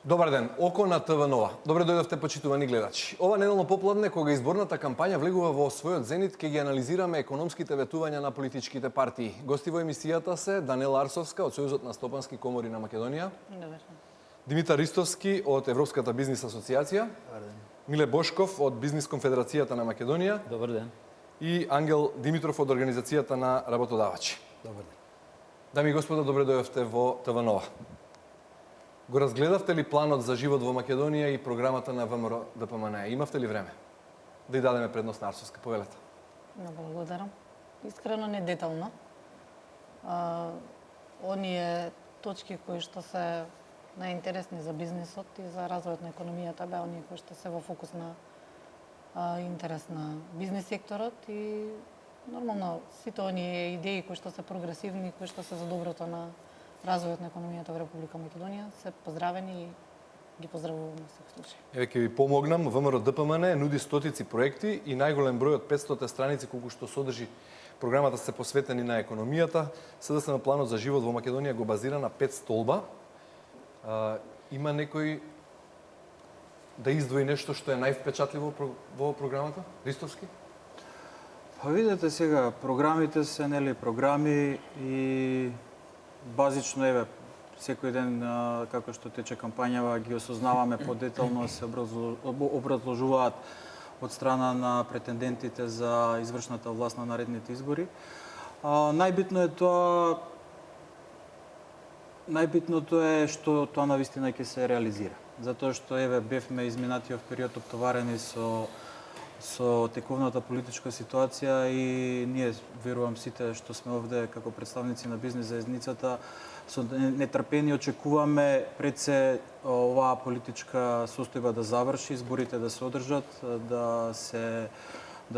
Добар ден, Око на ТВ Нова. Добре дојдовте, почитувани гледачи. Ова неделно попладне, кога изборната кампања влегува во својот зенит, ќе ги анализираме економските ветувања на политичките партии. Гости во емисијата се Данела Арсовска од Сојузот на стопански комори на Македонија, Димитар Ристовски од Европската бизнис асоциација, Миле Бошков од Бизнис конфедерацијата на Македонија, Добар ден. И Ангел Димитров од Организацијата на работодавачи. Добар ден. Дами и господа, добре дојдовте во ТВ Нова. Го разгледавте ли планот за живот во Македонија и програмата на ВМРО ДПМН? Имавте ли време да ја дадеме предност на Арсовска? Повелете. Много благодарам. Искрено не детално. Оние точки кои што се најинтересни за бизнисот и за развојот на економијата беа оние кои што се во фокус на интерес на бизнис секторот и нормално сите оние идеи кои што се прогресивни, кои што се за доброто на развојот на економијата во Република Македонија се поздравени и ги поздравувам во секој случај. Еве ќе ви помогнам. ВМРО ДПМН нуди стотици проекти и најголем број од 500 страници колку што содржи програмата се посветени на економијата. СДСМ планот за живот во Македонија го базира на 5 столба. Има некој да издвои нешто што е највпечатливо во програмата? Ристовски? Па видете сега, програмите се нели програми и базично еве секој ден како што тече кампањава ги осознаваме подетално, се образложуваат од страна на претендентите за извршната власт на наредните избори. Најбитното е што тоа навистина ќе се реализира. Затоа што еве бевме изминатиот период оптоварени со тековната политичка ситуација и ние, верувам сите што сме овде како представници на бизнис заедницата, со нетрпение очекуваме пред се оваа политичка состојба да заврши, изборите да се одржат, да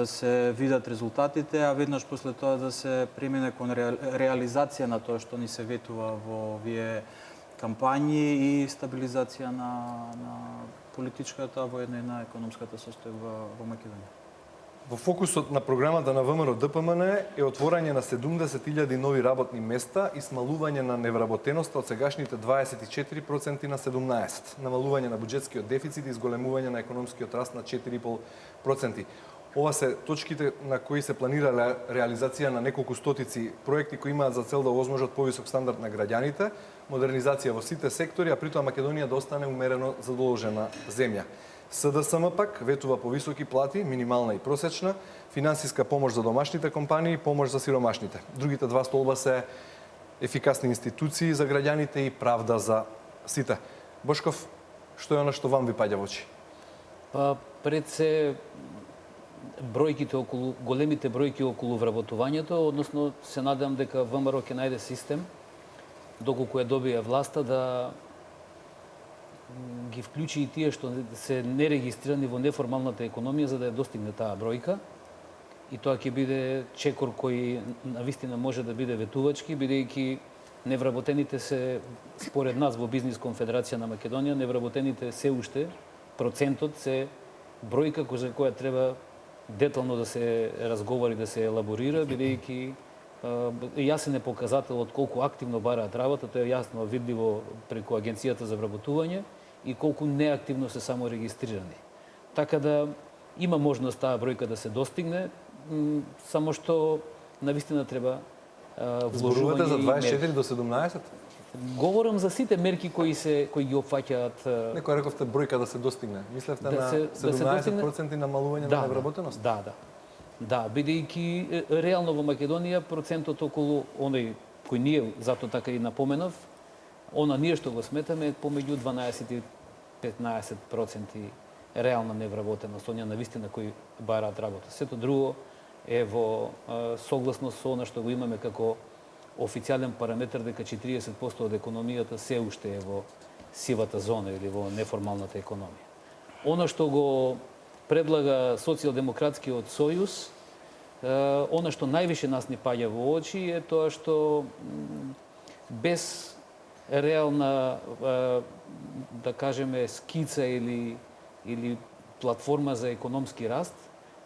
се видат резултатите, а веднаш после тоа да се премине кон реализација на тоа што ни се ветува во овие кампањи и стабилизација на политичката, а воедно и на економската состојба во Македонија. Во фокусот на програмата на ВМРО ДПМН е отворање на 70.000 нови работни места и смалување на невработеноста од сегашните 24% на 17%, намалување на буџетскиот дефицит и зголемување на економскиот раст на 4,5%. Ова се точките на кои се планира реализација на неколку стотици проекти кои имаат за цел да овозможат повисок стандард на граѓаните, модернизација во сите сектори, а притоа Македонија да остане умерено задолжена земја. СДСМ пак ветува по високи плати, минимална и просечна, финансиска помош за домашните компании, помош за сиромашните. Другите два столба се ефикасни институции за граѓаните и правда за сите. Бошков, што е она што вам ви паѓа во очи? Па пред се големите бројки околу вработувањето, односно се надам дека ВМРО ќе најде систем доколку ја добие власта да ги вклучи и тие што се нерегистрирани во неформалната економија за да ја достигне таа бројка. И тоа ќе биде чекор кој навистина може да биде ветувачки, бидејќи невработените се, според нас во Бизнис конфедерација на Македонија, невработените се уште, процентот се бројка за која треба детално да се разговори, да се елаборира, бидејќи јасен е показател од колку активно бараат работа, тоа е јасно видливо преку Агенцијата за вработување и колку неактивно се само регистрирани. Така да има можност таа бројка да се достигне, само што навистина треба Зборувате за 24 до 17? Говорам за сите мерки кои ги опфаќаат. Некој рековте бројка да се достигне. Мислевте на 17% намалување на невработеност? Да, бидејќи реално во Македонија процентот околу оној кој ние затоа така и напоменав, ние што го сметаме помеѓу 12 и 15% реална невработеност, оние навистина кои бараат работа. Сето друго е во согласност со она што го имаме како официјален параметр дека 40% од економијата се уште е во сивата зона или во неформалната економија. Она што го предлага Социјалдемократскиот сојуз, она што највише нас ни паѓа во очи е тоа што без реална, да кажеме, скица или платформа за економски раст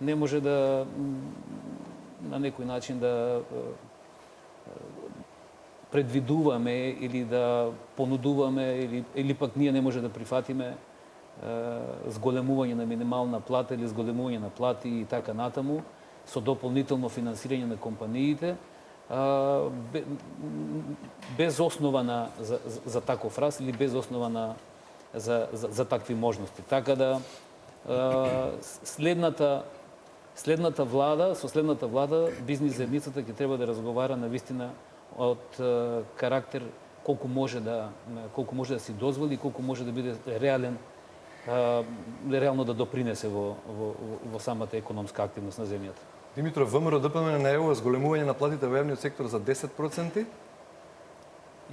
не може да на некој начин да предвидуваме или да понудуваме или пак ние не може да прифатиме зголемување на минимална плата или зголемување на плати и така натаму со дополнително финансирање на компаниите без основа за таков раст или без основа за такви можности. Така да следната влада бизнис заедницата ќе треба да разговара на вистина од карактер колку може да си дозволи и колку може да биде реално да допринесе во самата економска активност на земјата. Димитро, ВМРО ДПМН најавува зголемување на платите во јавниот сектор за 10%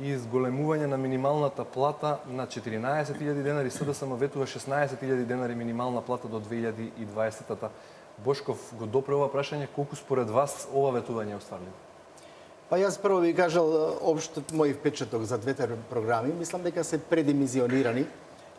и зголемување на минималната плата на 14.000 денари, СДСМ ветува 16.000 денари минимална плата до 2020-та. Бошков го допре ова прашање, колку според вас ова ветување е остварливо? Па јас прво ви кажал општо мој впечаток за двете програми. Мислам дека се предимизионирани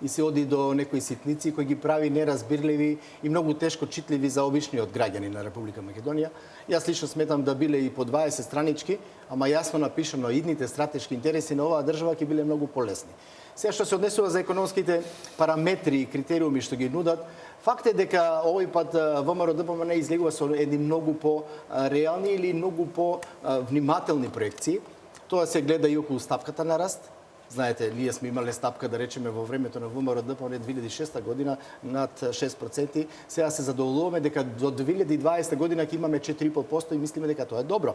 и се оди до некои ситници кои ги прави неразбирливи и многу тешко читливи за обичниот граѓанин на Република Македонија. Јас лично сметам да биле и по 20 странички, ама јасно напишано идните стратешки интереси на оваа држава ќе биле многу полесни. Сега што се однесува за економските параметри и критериуми што ги нудат, факт е дека овој пат ВМРО ДПМН излегува со едни многу по-реални или многу по-внимателни проекции. Тоа се гледа и околу стапката на раст. Знаете, ние сме имале стапка, да речеме, во времето на ВМРО ДПМН 2006 година над 6%. Сега се задоволуваме дека до 2020 година ќе имаме 4,5% и мислиме дека тоа е добро.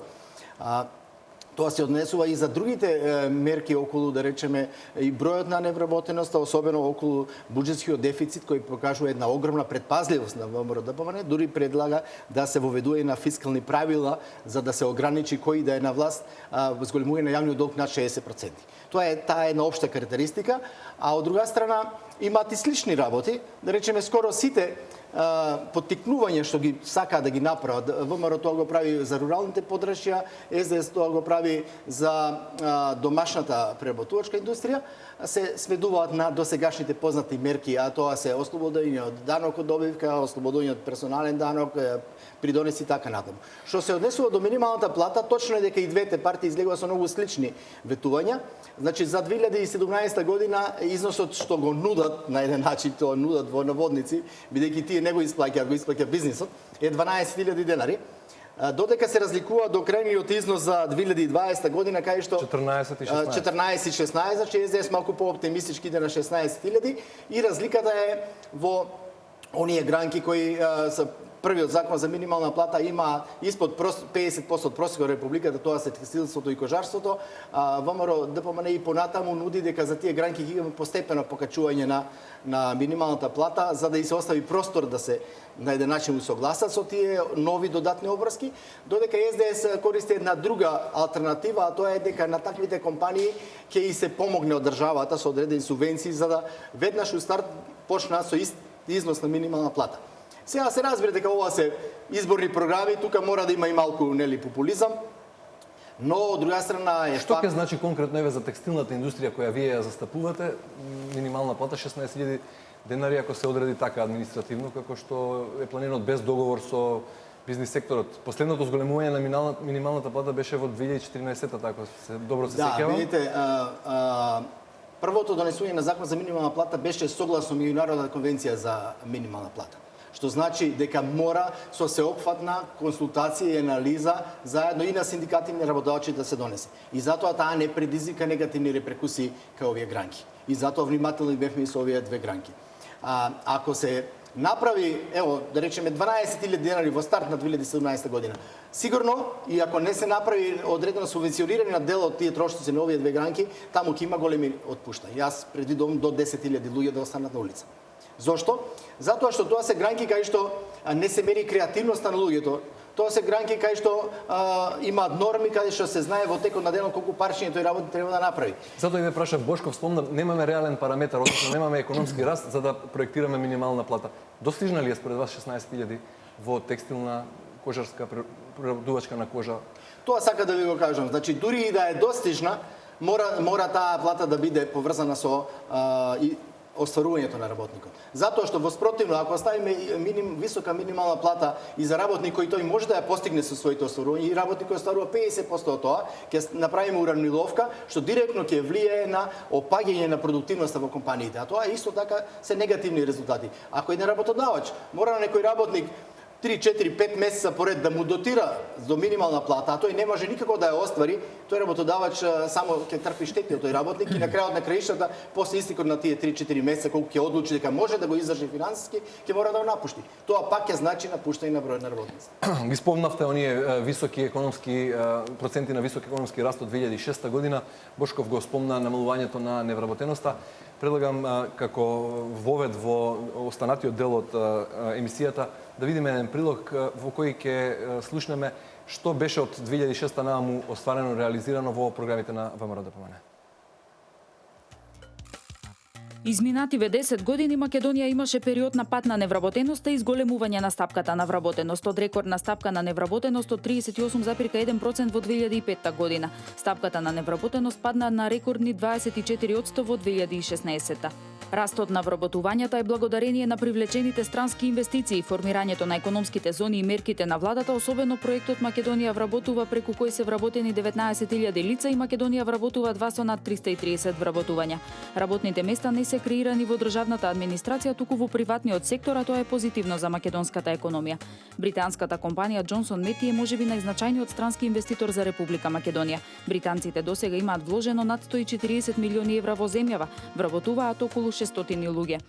Тоа се однесува и за другите мерки околу, да речеме, и бројот на невработеноста, особено околу буџетскиот дефицит, кој покажува една огромна предпазливост на ВМРО ДПМН, дури предлага да се воведува и на фискални правила за да се ограничи кој да е на власт зголемување на јавниот долг над 60%. Тоа е една општа карактеристика, а од друга страна имаат и слични работи, да речеме скоро сите поттикнување што ги сакаат да ги направат. ВМРО тоа го прави за руралните подрачја, СДС тоа го прави за домашната преработувачка индустрија, се сведуваат на досегашните познати мерки, а тоа се ослободување од данок од добивка, ослободување од персонален данок, придонеси така натаму. Што се однесува до минималната плата, точно е дека и двете партии излегува со многу слични ветувања. Значи за 2017 година износот што го нудат на еден начин, тоа нудат во наводници, бидејќи тие не го исплаќаат, го исплаќа бизнисот, е 12.000 денари. Додека се разликува до крајниот износ за 2020 година, кај што 14 и 16. 14 и 16, значи СДС малку по-оптимистички иде на 16.000 и разликата е во оние гранки кои се првиот закон за минимална плата има испод 50% од просекот републиката, тоа се текстилството и кожарството. ВМРО ДПМН и понатаму нуди дека за тие гранки ги имаме постепено покачување на минималната плата, за да и се остави простор да се на еден начин усогласат со тие нови додатни обврски, додека СДС користи една друга алтернатива, а тоа е дека на таквите компании ќе и се помогне од државата со одредени субвенции за да веднаш у старт почнат со износ на минимална плата. Сега се разбира дека ова се изборни програми, тука мора да има и малку популизам, но од друга страна е Што ќе значи конкретно еве за текстилната индустрија која вие ја застапувате, минимална плата 16.000 денари ако се одреди така административно како што е планирано без договор со бизнис секторот. Последното зголемување на минималната плата беше во 2014-та, така се добро се сеќавам. Да, видите, првото донесување на закон за минимална плата беше согласно меѓународната конвенција за минимална плата. Што значи дека мора со сеопфатна консултација и анализа заедно и на синдикати и на работодавци да се донесе. И затоа таа не предизвика негативни репрекусии кај овие гранки. И затоа внимателни бевме и со овие две гранки. Ако се направи, ево, да речеме 12.000 денари во старт на 2017 година, сигурно и ако не се направи одредено субвенционирање на дел од тие трошоци на овие две гранки, таму ќе има големи отпуштања. Јас предвидувам до 10.000 луѓе да останат на улица. Зошто? Затоа што тоа се гранки кај што не се мери креативноста на луѓето. Тоа се гранки кај што имаат норми каде што се знае во текот на денот колку парчиња тој работа треба да направи. Затоа и ве прашав Бошков, спомнам, немаме реален параметар, односно немаме економски раст за да проектираме минимална плата. Достижна ли е според вас 16.000 во текстилна, кожарска, преработувачка на кожа? Тоа сака да ви го кажам. Значи дури и да е достижна, мора таа плата да биде поврзана со остварувањето на работникот. Затоа што во спротивно, ако ставиме висока минимална плата и за работник кој тој може да ја постигне со своите остварувања и работник кој остварува 50% од тоа, ќе направиме уравниловка што директно ќе влијае на опаѓање на продуктивноста во компаниите. А тоа исто така се негативни резултати. Ако еден работодавач мора на некој работник 3, 4, 5 месеца поред да му дотира до минимална плата, а тој не може никако да ја оствари, тој работодавач само ќе трпи штети од тој работник и на крајот на краишта, после истекот на тие 3-4 месеца колку ќе одлучи дека може да го издржи финансиски, ќе мора да го напушти. Тоа пак ќе значи напуштање на број на работници. Ги спомнавте оние високи економски проценти на висок економски раст од 2006 година. Бошков го спомна намалувањето на невработеноста. Предлагам како вовед во останатиот дел од емисијата да видиме еден прилог во кој ќе слушнеме што беше од 2006 нааму остварено, реализирано во програмите на ВМРО ДПМН. Изминативе 10 години Македонија имаше период на пат на невработеноста и зголемување на стапката на вработеност. Од рекордна стапка на невработеност од 38,1% во 2005 година. Стапката на невработеност падна на рекордни 24% во 2016. Растот на вработувањата е благодарение на привлечените странски инвестиции, формирањето на економските зони и мерките на владата, особено проектот Македонија вработува, преку кој се вработени 19.000 лица и Македонија вработува 2 со над 330 вработувања. Работните места не се креирани во државната администрација, туку во приватниот сектор, а тоа е позитивно за македонската економија. Британската компанија Johnson Matthey е можеби најзначајниот странски инвеститор за Република Македонија. Британците досега имаат вложено над 140 милиони евра во земјава, вработуваат околу 600 луѓе.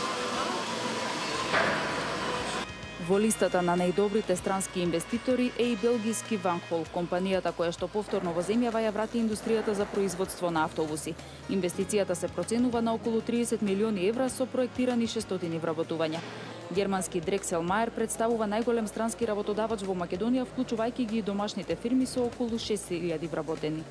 Во листата на најдобрите странски инвеститори е и белгиски Ванхол, компанијата која што повторно во земјава ја врати индустријата за производство на автобуси. Инвестицијата се проценува на околу 30 милиони евра со проектирани 600 вработувања. Германски Дрекселмајер представува најголем странски работодавач во Македонија, вклучувајќи ги и домашните фирми со околу 6000 вработени.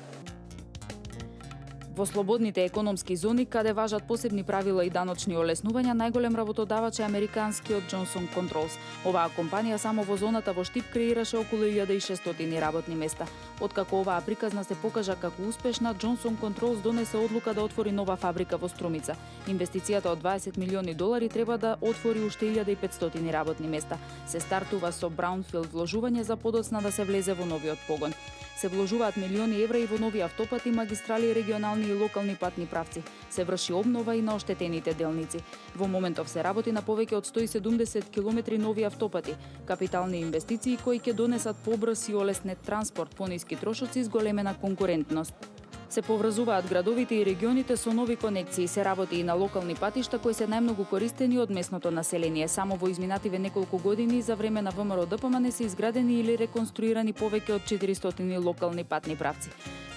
Во слободните економски зони, каде важат посебни правила и даночни олеснувања, најголем работодавач е американскиот Johnson Controls. Оваа компанија само во зоната во Штип креираше околу 1600 работни места. Откако оваа приказна се покажа како успешна, Johnson Controls донесе одлука да отвори нова фабрика во Струмица. Инвестицијата од 20 милиони долари треба да отвори уште 1500 работни места. Се стартува со браунфилд вложување за подоцна да се влезе во новиот погон. Се вложуваат милиони евра и во нови автопати, магистрали, регионални и локални патни правци. Се врши обнова и на оштетените делници. Во моментов се работи на повеќе од 170 километри нови автопати. Капитални инвестиции кои ќе донесат побрз и олеснет транспорт, пониски трошоци и зголемена конкурентност. Се поврзуваат градовите и регионите со нови конекции, се работи и на локални патишта кои се најмногу користени од местното население. Само во изминативе неколку години за време на ВМРО ДПМН се изградени или реконструирани повеќе од 400 локални патни правци.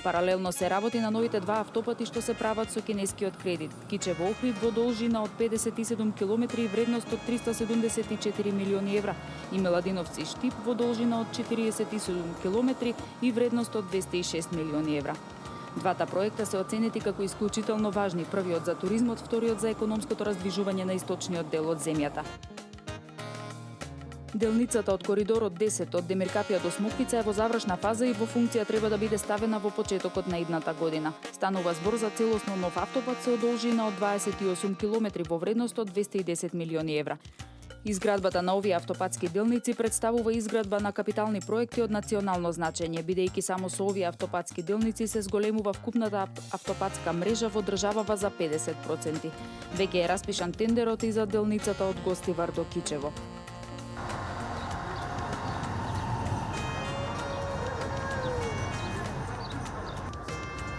Паралелно се работи на новите два автопати што се прават со кинескиот кредит. Кичево Охрид во должина од 57 километри и вредност од 374 милиони евра и Меладиновци Штип во должина од 47 километри и вредност од 206 милиони евра. Двата проекта се оценети како исклучително важни, првиот за туризмот, вториот за економското раздвижување на источниот дел од земјата. Делницата од коридорот 10 од Демиркапија до Смоквица е во завршна фаза и во функција треба да биде ставена во почетокот на идната година. Станува збор за целосно нов автопат со должина од 28 километри во вредност од 210 милиони евра. Изградбата на овие автопатски делници представува изградба на капитални проекти од национално значење, бидејќи само со овие автопатски делници се зголемува вкупната автопатска мрежа во државава за 50%. Веќе е распишан тендерот и за делницата од Гостивар до Кичево.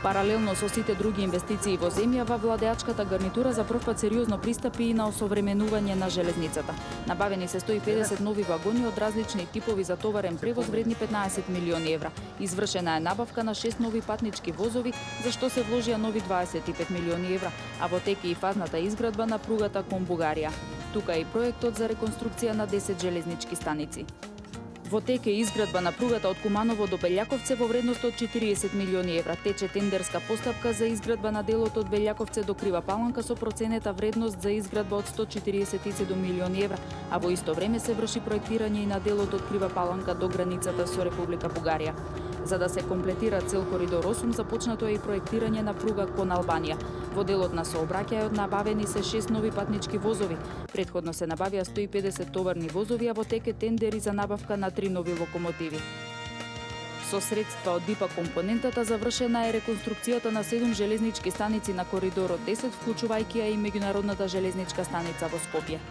Паралелно со сите други инвестиции во земјава, владеачката гарнитура за првпат сериозно пристапи и на осовременување на железницата. Набавени се 150 нови вагони од различни типови за товарен превоз вредни 15 милиони евра. Извршена е набавка на 6 нови патнички возови, за што се вложија нови 25 милиони евра, а во тек и фазната изградба на пругата кон Бугарија. Тука е и проектот за реконструкција на 10 железнички станици. Во тек е изградба на пругата од Куманово до Белјаковце во вредност од 40 милиони евра. Тече тендерска постапка за изградба на делот од Белјаковце до Крива Паланка со проценета вредност за изградба од 147 милиони евра, а во исто време се врши проектирање и на делот од Крива Паланка до границата со Република Бугарија. За да се комплетира цел Коридор 8, започнато е и проектирање на пруга кон Албанија. Во делот на сообраќајот набавени се 6 нови патнички возови. Претходно се набавија 150 товарни возови, а во тек е тендери за набавка на 3 нови локомотиви. Со средства од ДИПА компонентата завршена е реконструкцијата на 7 железнички станици на Коридорот 10, вклучувајќи ја и меѓународната железничка станица во Скопје.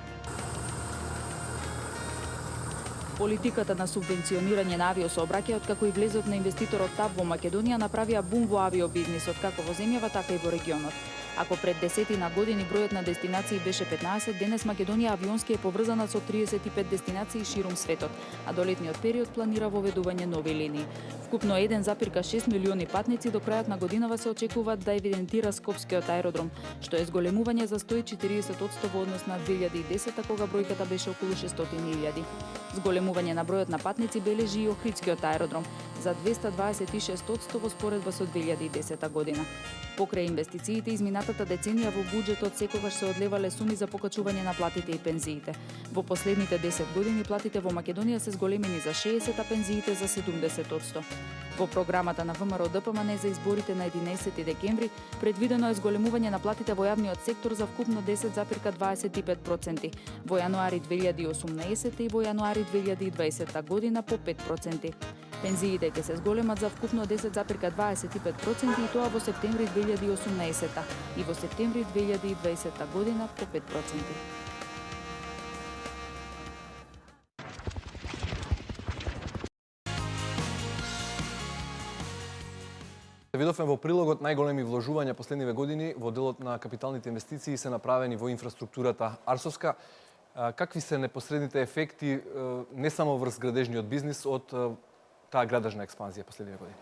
Политиката на субвенционирање на авиосообраќајот како и влезот на инвеститорот ТАП во Македонија направија бум во авиобизнисот како во земјава, така и во регионот. Ако пред 10 години бројот на дестинации беше 15, денес Македонија авионски е поврзана со 35 дестинации ширум светот, а до летниот период планира воведување нови линии. Вкупно 1,6 милиони патници до крајот на годинава се очекуваат да евидентира Скопскиот аеродром, што е зголемување за 140% во однос на 2010, кога бројката беше околу 600.000. Зголемување на бројот на патници бележи и Охридскиот аеродром за 226% во споредба со 2010 година. Покрај инвестициите изминатата деценија во буџетот секогаш се одлевале суми за покачување на платите и пензиите. Во последните 10 години платите во Македонија се зголемени за 60, а пензиите за 70%. Во програмата на ВМРО ДПМН за изборите на 11 декември предвидено е зголемување на платите во јавниот сектор за вкупно 10,25%, во јануари 2018 и во јануари 2020 година по 5%. Пензиите ќе се зголемат за вкупно 10,25% и тоа во септември 2018 и во септември 2020 година по 5%. Видовме во прилогот најголеми вложувања последниве години во делот на капиталните инвестиции се направени во инфраструктурата арсовска. Какви се непосредните ефекти не само врз градежниот бизнис од таа градежна експанзија последниве години?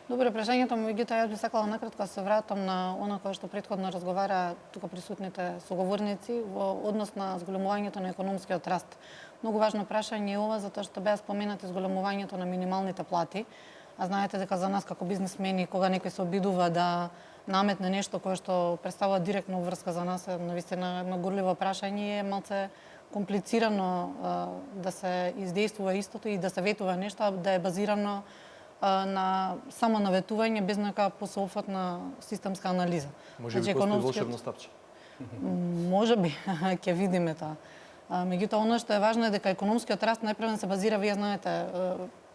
Добро, прашањето, меѓутоа јас би сакала накратко да се вратам на она кое што претходно разговара тука присутните соговорници во однос на зголемувањето на економскиот раст. Многу важно прашање е ова, затоа што беа споменати зголемувањето на минималните плати. А знаете дека за нас како бизнисмени, кога некој се обидува да наметне нешто кое што представува директно врска за нас, е навистина едно горливо прашање, е малце комплицирано да се издействува истото и да се ветува нешто, да е базирано на само наветување без нека посеопфатна системска анализа. Може би постои волшебно стапче. Може би, ќе видиме тоа. Меѓутоа, оно што е важно е дека економскиот раст најпрвен се базира, вие знаете,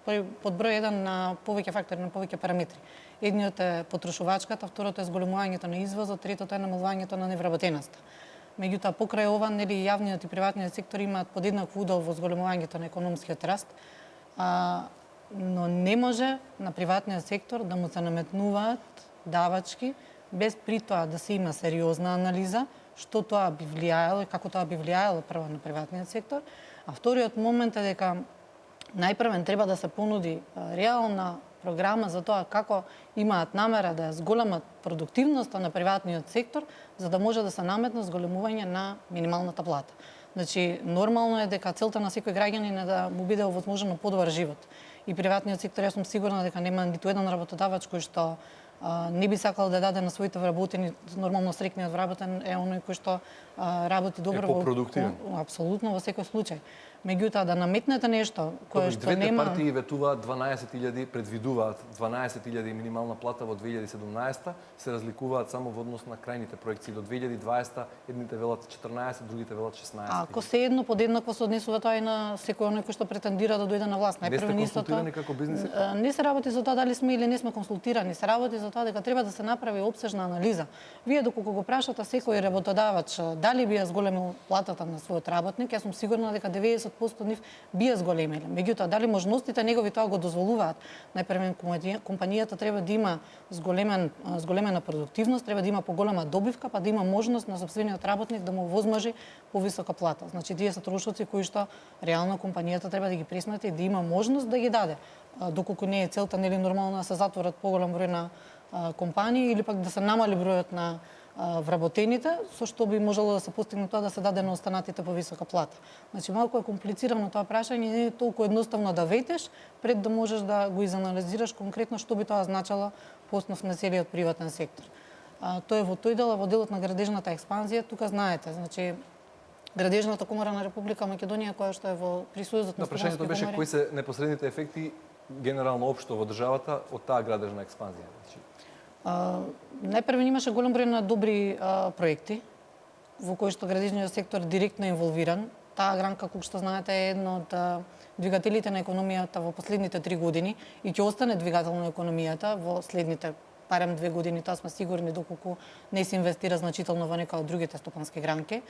под број 1 на повеќе фактори, на повеќе параметри. Едниот е потрошувачката, второто е зголемувањето на извозот, третото е намалувањето на невработеноста. Меѓутоа, покрај ова, нели јавниот и приватниот сектор имаат подеднак удел во зголемувањето на економскиот раст, но не може на приватниот сектор да му се наметнуваат давачки без при тоа да се има сериозна анализа што тоа би влијаело и како тоа би влијаело прво на приватниот сектор, а вториот момент е дека најпрвен треба да се понуди реална програма за тоа како имаат намера да ја зголемат продуктивноста на приватниот сектор, за да може да се наметне зголемување на минималната плата. Значи, нормално е дека целта на секој граѓанин е да му биде овозможено подобар живот. И приватниот сектор, јас сум сигурна дека нема ниту еден работодавач кој што не би сакал да даде на своите вработени, нормално срекниот вработен е оној кој што работи добро, е попродуктивен. Апсолутно во секој случај. Меѓутоа, да наметнете нешто кое што двете нема... партии ветуваат 12.000, предвидуваат 12.000 минимална плата во 2017, се разликуваат само во однос на крајните проекции до 2020, едните велат 14, другите велат 16. Ако се едно подеднакво се однесува тоа и на секој оној кој што претендира да дојде на власт. Не сте консултирани како бизнис сектор? Не се работи за тоа дали сме или не сме консултирани, се работи за тоа дека треба да се направи опсежна анализа. Вие доколку го прашате секој работодавач дали би ја зголемил платата на својот работник, јас сум сигурна дека 90% нив би ја зголемиле. Меѓутоа, дали можностите негови тоа го дозволуваат? Најпрвен компанијата треба да има зголемена продуктивност, треба да има поголема добивка, па да има можност на сопствениот работник да му возможи повисока плата. Значи, тие се трошоци кои што реално компанијата треба да ги пресмети и да има можност да ги даде. Доколку не е целта, нели нормално да се затворат поголем број на компании или пак да се намали бројот на вработените, со што би можело да се постигне тоа да се даде на останатите повисока плата. Значи, малку е комплицирано тоа прашање, не е толку едноставно да ветеш, пред да можеш да го изанализираш конкретно што би тоа значало по основ на целиот приватен сектор. Тоа е во тој дел, во делот на градежната експанзија, тука знаете, значи, Градежната комора на Република Македонија, која што е во присујузот на прашањето беше кои се непосредните ефекти генерално општо во државата од таа градежна експанзија? Значи, Најпрво имаше голем број на добри проекти во кои што градежниот сектор директно е инволвиран. Таа гранка, колку што знаете, е една од двигателите на економијата во последните 3 години и ќе остане двигател на економијата во следните барем 2 години, тоа сме сигурни, доколку не се инвестира значително во некоја од другите стопански гранки.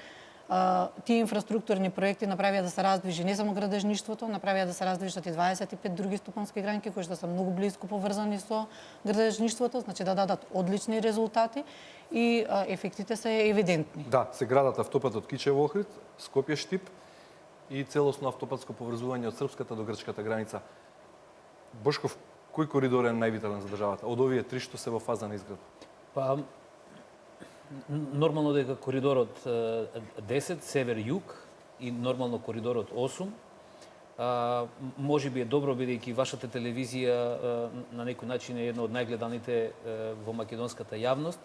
Тие инфраструктурни проекти направија да се раздвижи не само градежништвото, направија да се раздвижат и 25 други стопански гранки кои што се многу близко поврзани со градежништвото, значи да дадат одлични резултати и ефектите се евидентни. да, се градат автопатот Кичево-Охрид, Скопје-Штип и целосно автопатско поврзување од српската до грчката граница. Бошков, кој коридор е највитален за државата? Од овие три што се во фаза на изградба? Па, нормално дека коридорот 10, север-југ и нормално коридорот 8, може би е добро, бидејќи вашата телевизија на некој начин е една од најгледаните во македонската јавност,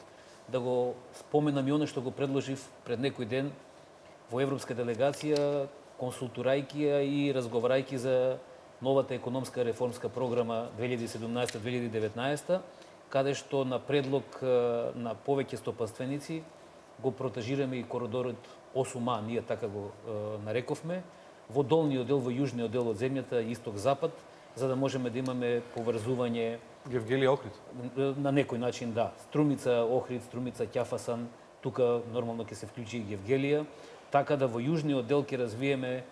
да го споменам и оно што го предложив пред некој ден во Европска делегација, консултирајќи ја и разговарајќи за новата економска реформска програма 2017-2019, каде што на предлог на повеќе стопанственици го протежираме и коридорот 8А, ние така го нарековме, во долниот дел, во јужниот дел од земјата, исток-запад, за да можеме да имаме поврзување Гевгелија Охрид? на некој начин, да. Струмица Охрид, Струмица Ќафасан, тука нормално ќе се вклучи и Гевгелија, така да во јужниот дел ќе развиеме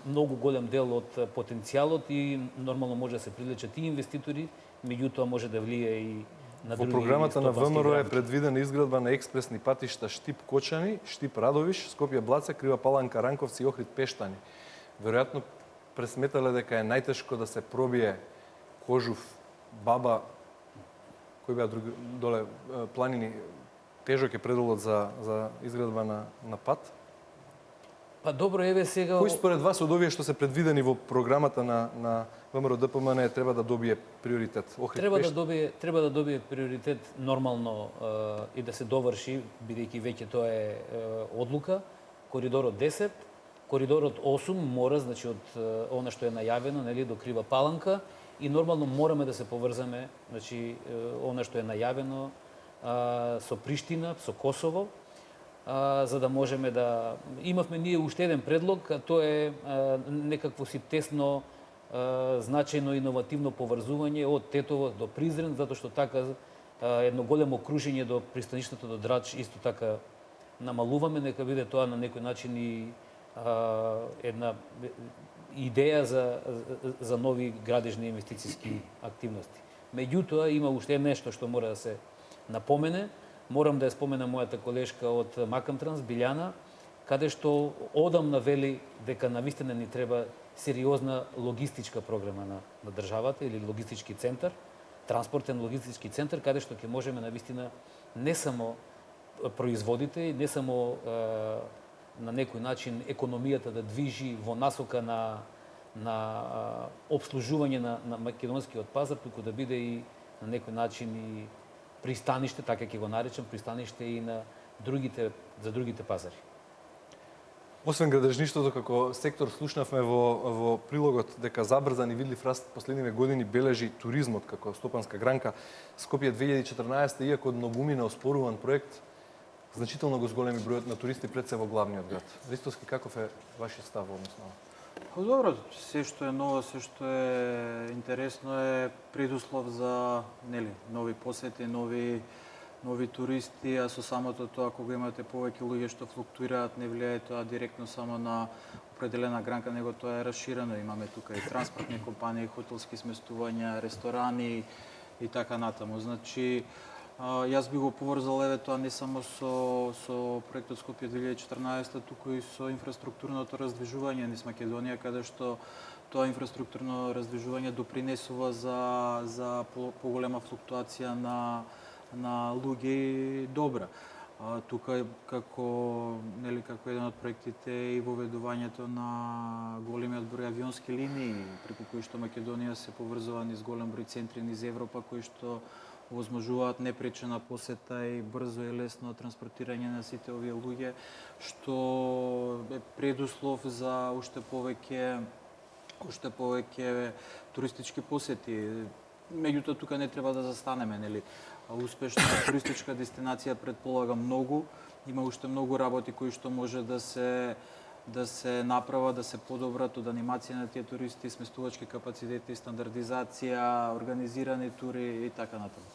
многу голем дел од потенцијалот и нормално може да се привлечат и инвеститори, меѓутоа може да влие и на Во други програмата на стопански ВМРО е гранки. предвидена изградба на експресни патишта Штип-Кочани, Штип-Радовиш, Скопје-Блаца, Крива Паланка, Ранковци и Охрид-Пештани. Веројатно пресметале дека е најтешко да се пробие Кожув, Баба, кои беа други доле планини, тежок е предолот за изградба на пат. Па добро, еве сега... Кој според вас од овие што се предвидени во програмата на ВМРО ДПМН треба да добие приоритет? Охрид, Треба да добие приоритет нормално и да се доврши, бидејќи веќе тоа е одлука. Коридорот 10, коридорот 8 мора, значи од она што е најавено, нели, до Крива Паланка и нормално мораме да се поврзаме, значи она што е најавено со Приштина, со Косово, за да можеме да... Имавме ние уште еден предлог, а тоа е некакво си тесно, значајно иновативно поврзување од Тетово до Призрен, затоа што така едно големо кружење до пристаништето до Драч исто така намалуваме, нека биде тоа на некој начин и една идеја за нови градежни инвестициски активности. Меѓутоа, има уште нешто што мора да се напомене. Морам да ја споменам мојата колешка од Макамтранс, Билјана, каде што одамна вели дека навистина ни треба сериозна логистичка програма на државата или логистички центар, транспортен логистички центар, каде што ќе можеме навистина не само производите, не само на некој начин економијата да движи во насока на обслужување на македонскиот пазар, туку да биде и на некој начин и пристаниште, така ќе го наречам, пристаниште и на другите пазари. Освен градежништвото како сектор, слушнавме во прилогот дека забрзан и видлив раст последниве години бележи туризмот како стопанска гранка. Скопје 2014, иако многумина оспоруван проект, значително го зголеми бројот на туристи пред се во главниот град. Ристовски, каков е вашиот став односно? Добро, се што е ново, се што е интересно е предуслов за нови посети, нови туристи, а со самото тоа кога имате повеќе луѓе што флуктуираат, не влијае тоа директно само на определена гранка, него тоа е расширено. Имаме тука и транспортни компании, хотелски сместувања, ресторани и така натаму. Значи, јас би го поврзал тоа не само со проектот Скопје 2014, туку и со инфраструктурното раздвижување низ Македонија, каде што тоа инфраструктурно раздвижување допринесува за поголема флуктуација на луѓе и добра. Тука како еден од проектите и воведувањето на големиот број авионски линии, преку кои што Македонија се поврзува низ голем број центри низ Европа, кои што овозможуваат непречена посета и брзо и лесно транспортирање на сите овие луѓе, што е предуслов за уште повеќе уште повеќе туристички посети. Меѓутоа тука не треба да застанеме, нели? Успешна туристичка дестинација предполага многу, има уште многу работи кои што може да се направат, да се подобрат од анимација на тие туристи, сместувачки капацитети, стандардизација, организирани тури и така натаму.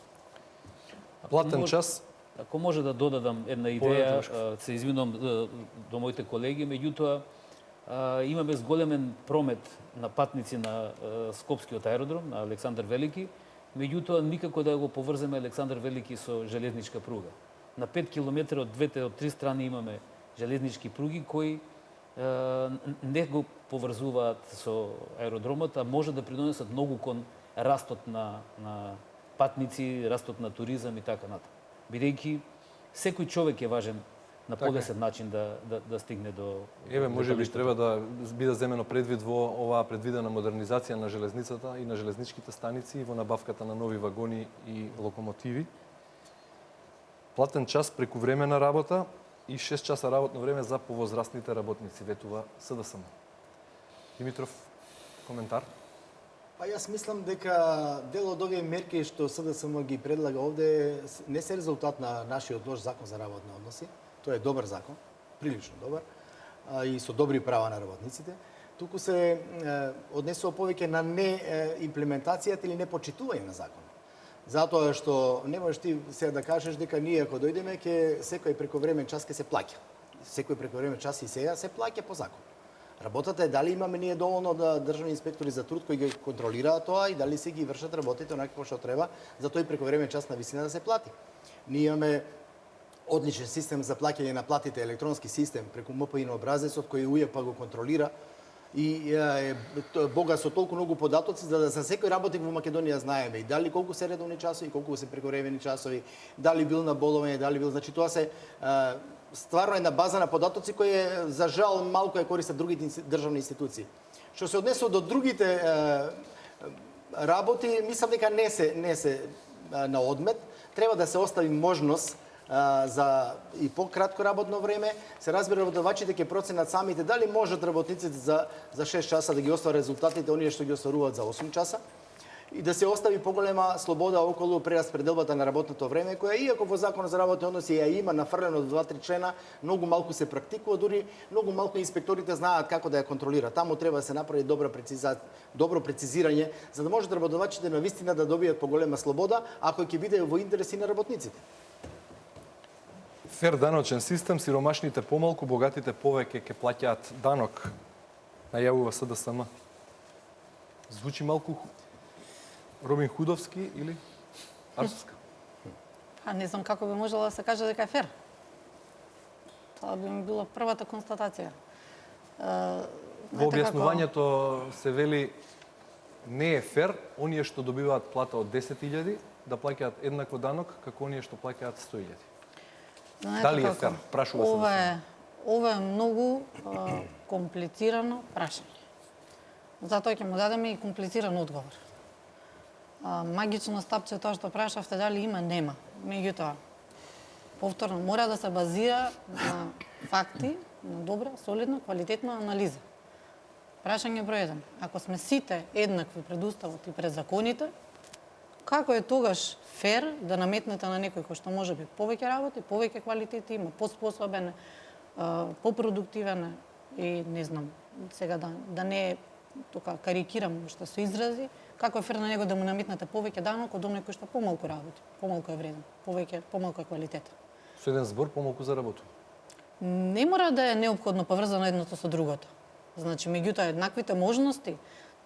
Платен час. Ако може да додадам една идеја, се извинувам до моите колеги, меѓутоа имаме зголемен промет на патници на Скопскиот аеродром, на Александар Велики, меѓутоа никако да го поврземе Александар Велики со железничка пруга. На 5 километри од од три страни имаме железнички пруги кои не го поврзуваат со аеродромот, а може да придонесат многу кон растот на патници, растот на туризам и така натаму. Бидејќи секој човек е важен на полесен начин да стигне до... Еве, може би треба да биде земено предвид во оваа предвидена модернизација на железницата и на железничките станици и во набавката на нови вагони и локомотиви. Платен час преку времена работа и 6 часа работно време за повозрастните работници, ветува СДСМ. Димитров, коментар? Па јас мислам дека дел од овие мерки што СДСМ ги предлага овде не се резултат на нашиот лош закон за работни односи. Тоа е добар закон, прилично добар, и со добри права на работниците. Туку се однесува повеќе на неимплементацијата или непочитување на закон. Затоа што не можеш ти сега да кажеш дека ние ако дојдеме ќе секој прековремен час ќе се плаќа. Секој прековремен час и сега се плаќа по закон. Работата е дали имаме ние доволно да државни инспектори за труд кои ги контролираат тоа и дали се ги вршат работите онака што треба за тој прековремен час на висина да се плати. Ние имаме одличен систем за плаќање на платите, електронски систем преку МПИ на образецот кој УЈП го контролира и е богат со толку многу податоци за да за секој работник во Македонија знаеме и дали колку се редовни часови, колку се прековремени часови, дали бил на боловење, дали бил, значи тоа се стварно една база на податоци кој е за жал малку ја користат другите државни институции. Што се однесува до другите работи, мислам дека не се на одмет, треба да се остави можност за и пократко работно време, се разбира работодавачите ќе проценат самите дали можат работниците за 6 часа да ги остварат резултатите оние што ги остваруваат за 8 часа и да се остави поголема слобода околу прераспределбата на работното време, која иако во Законот за работни односи ја има нафрлено до 2-3 члена, многу малку се практикува, дури многу малку инспекторите знаат како да ја контролираат. Таму треба да се направи добро прецизирање, за да можат работодавачите навистина да добијат поголема слобода, ако ќе биде во интереси на работниците. Фер даночен систем, сиромашните помалку, богатите повеќе ќе плаќаат данок, најавува СДСМ. Звучи малку Робин Худовски или Арсовска? Не знам како би можела да се каже дека е фер. Тоа би ми било првата констатација. Во објаснувањето се вели не е фер оние што добиваат плата од 10.000 да плаќаат еднакво данок како оние што плаќаат 100.000. Дали е фер? Прашува се. Ова е многу комплицирано прашање. Затоа ќе му дадеме и комплициран одговор. Магично стапче тоа што прашавте дали има, нема. Меѓутоа, повторно, мора да се базира на факти, на добра, солидна, квалитетна анализа. Прашање број 1. Ако сме сите еднакви пред уставот и пред законите, како е тогаш фер да наметнете на некој кој што може би повеќе работи, повеќе квалитети има, поспособен, попродуктивен и не знам, сега да не тука карикирам што се изрази, како е фер на него да му наметнете повеќе данок од оној кој што помалку работи, помалку е вреден, помалку е квалитет. Со еден збор помалку заработува. Не мора да е неопходно поврзано едното со другото. Значи, меѓутоа еднаквите можности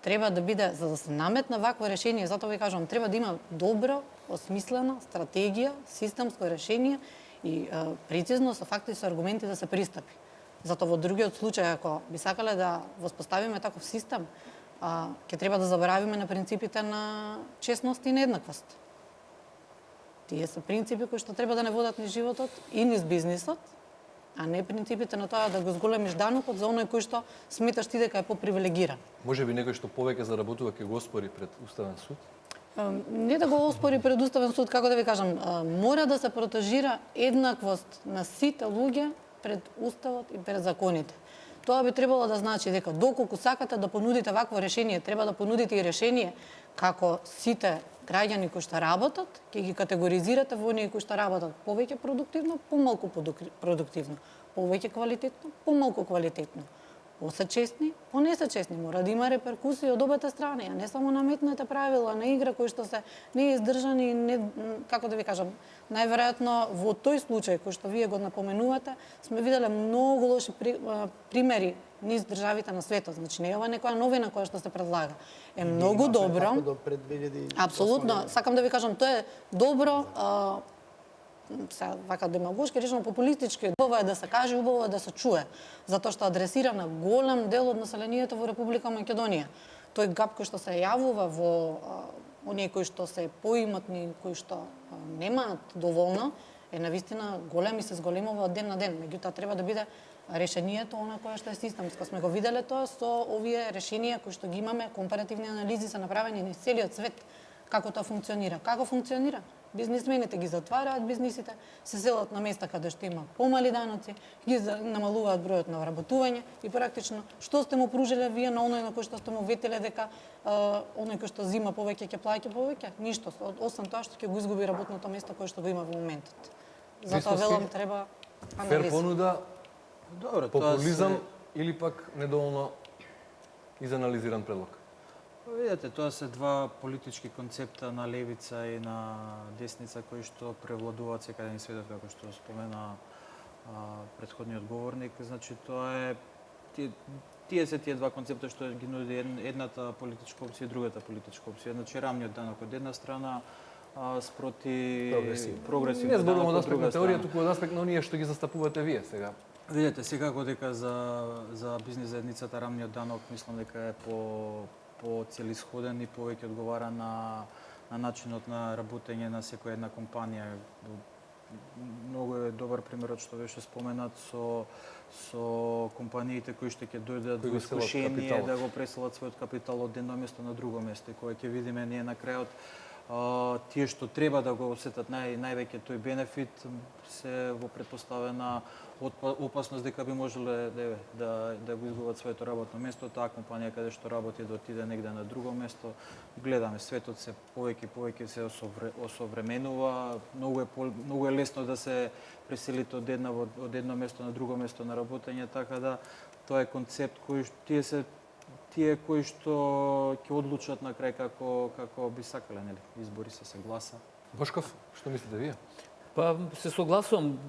треба да биде, за да се наметне вакво решение, затоа ви кажувам, треба да има добро, осмислена стратегија, системско решение и прецизно со факти и со аргументи да се пристапи. Затоа во другиот случај, ако би сакале да воспоставиме таков систем, ќе треба да заборавиме на принципите на честност и нееднаквост. Тие се принципи кои што треба да не водат ни животот и низ бизнисот, а не принципите на тоа да го зголемиш данокот за оној кој што сметаш ти дека е попривилегиран. Може би некој што повеќе заработува ќе го оспори пред Уставен суд? Не да го оспори пред Уставен суд, како да ви кажам, мора да се протежира еднаквост на сите луѓе пред Уставот и пред законите. Тоа би требало да значи дека доколку сакате да понудите вакво решение, треба да понудите и решение како сите граѓани кои што работат, ќе ги категоризирате во оние кои што работат повеќе продуктивно, помалку продуктивно, повеќе квалитетно, помалку квалитетно. Посе честни, не се честни, мора да има реперкусии од обете страни, а не само наметнете правила на игра кои што се неиздржани, како да ви кажам, најверојатно во тој случај кој што вие го напоменувате, сме виделе многу лоши примери низ државите на светот. Значи не е ова некоја новина која што се предлага. Е многу добро. Апсолутно, сакам да ви кажам, тоа е добро. Се вака демагошки речено популистички, убаво е да се каже, убаво е да се чуе, затоа што адресира на голем дел од населението во Република Македонија. Тој гап кој што се јавува во оние кои што се поимотни, кои што немаат доволно, е навистина голем и се зголемува од ден на ден. Меѓутоа треба да биде решението она кое што е системско. Сме го виделе тоа со овие решенија кои што ги имаме, компаративни анализи се направени низ целиот свет. Како тоа функционира? Како функционира? Бизнисмените ги затвараат бизнисите, се селат на места каде што има помали даноци, ги намалуваат бројот на вработување и практично што сте му пружиле вие на оној на кој што сте му ветеле дека оној кој што зима повеќе ќе плаќа повеќе? Ништо, освен тоа што ќе го изгуби работното место кое што го има во моментот. Затоа велам треба анализа. Фер понуда, Добро, популизам или пак недоволно изанализиран предлог? Видете, тоа се два политички концепта на левица и на десница кои што превладуваат секаде низ светот, како што спомена претходниот говорник. Значи тоа е тие се тие два концепта што ги нуди едната политичка опција и другата политичка опција. Значи рамниот данок од една страна спроти прогресивно. Не зборуваме од аспект на теорија, туку од аспект на оние што ги застапувате вие сега. Видете, секако дека за бизнис заедницата рамниот данок мислам дека е по целисходен и повеќе одговара на начинот на работење на секоја една компанија. Многу е добар примерот што беше споменат со компаниите кои што ќе дојдат во искушение да го преселат својот капитал од едно место на друго место. И кога ќе видиме ние на крајот тие што треба да го осетат највеќе тој бенефит се во претпоставена опасност дека би можеле да го изгубат своето работно место, таа компанија каде што работи да отиде негде на друго место. Гледаме светот се повеќе се осовременува, многу е лесно да се преселите од едно место на друго место на работење, така да тоа е концепт кој тие кои што ќе одлучат на крај како би сакале, нели? Избори се гласа. Бошков, што мислите вие? Па се согласувам.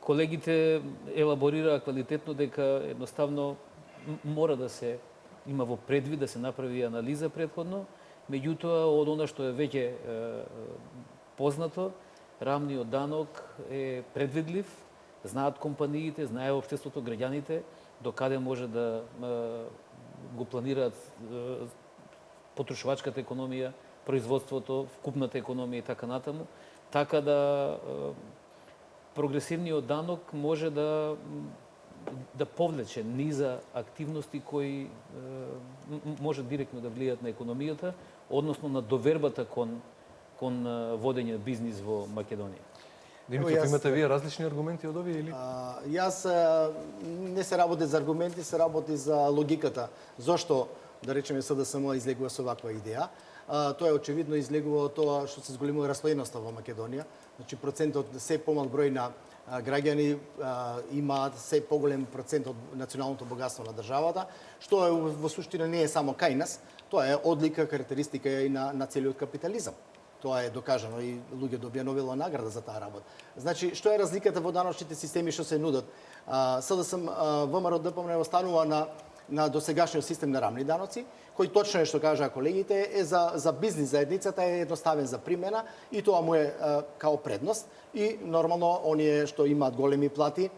Колегите елаборираа квалитетно дека едноставно мора да се има во предвид, да се направи анализа претходно, меѓутоа од она што е веќе познато, рамниот данок е предвидлив, знаат компаниите, знае општеството, граѓаните, докаде може да го планираат потрошувачката економија, производството, вкупната економија и така натаму, така да прогресивниот данок може да повлече низа активности кои може директно да влијат на економијата, односно на довербата кон водење бизнис во Македонија. Димитров, имате вие различни аргументи од овие или? Јас не се работи за аргументи, се работи за логиката. Зошто, да речеме, СДСМ излегува со ваква идеја? Тоа е очевидно излегува од тоа што се зголемува раслоеноста во Македонија. Значи процентот, се помал број на граѓани имаат се поголем процент од националното богатство на државата, што е во суштина не е само кај нас, тоа е одлика, карактеристика и на целиот капитализам. Тоа е докажано и луѓе добија Нобелова награда за таа работа. Значи, што е разликата во даночните системи што се нудат? СДСМ ВМРО ДПМН останува на досегашниот систем на рамни даноци, кој точно е што кажаа колегите, е за бизнис заедницата е едноставен за примена и тоа му е као предност. И нормално оние што имаат големи плати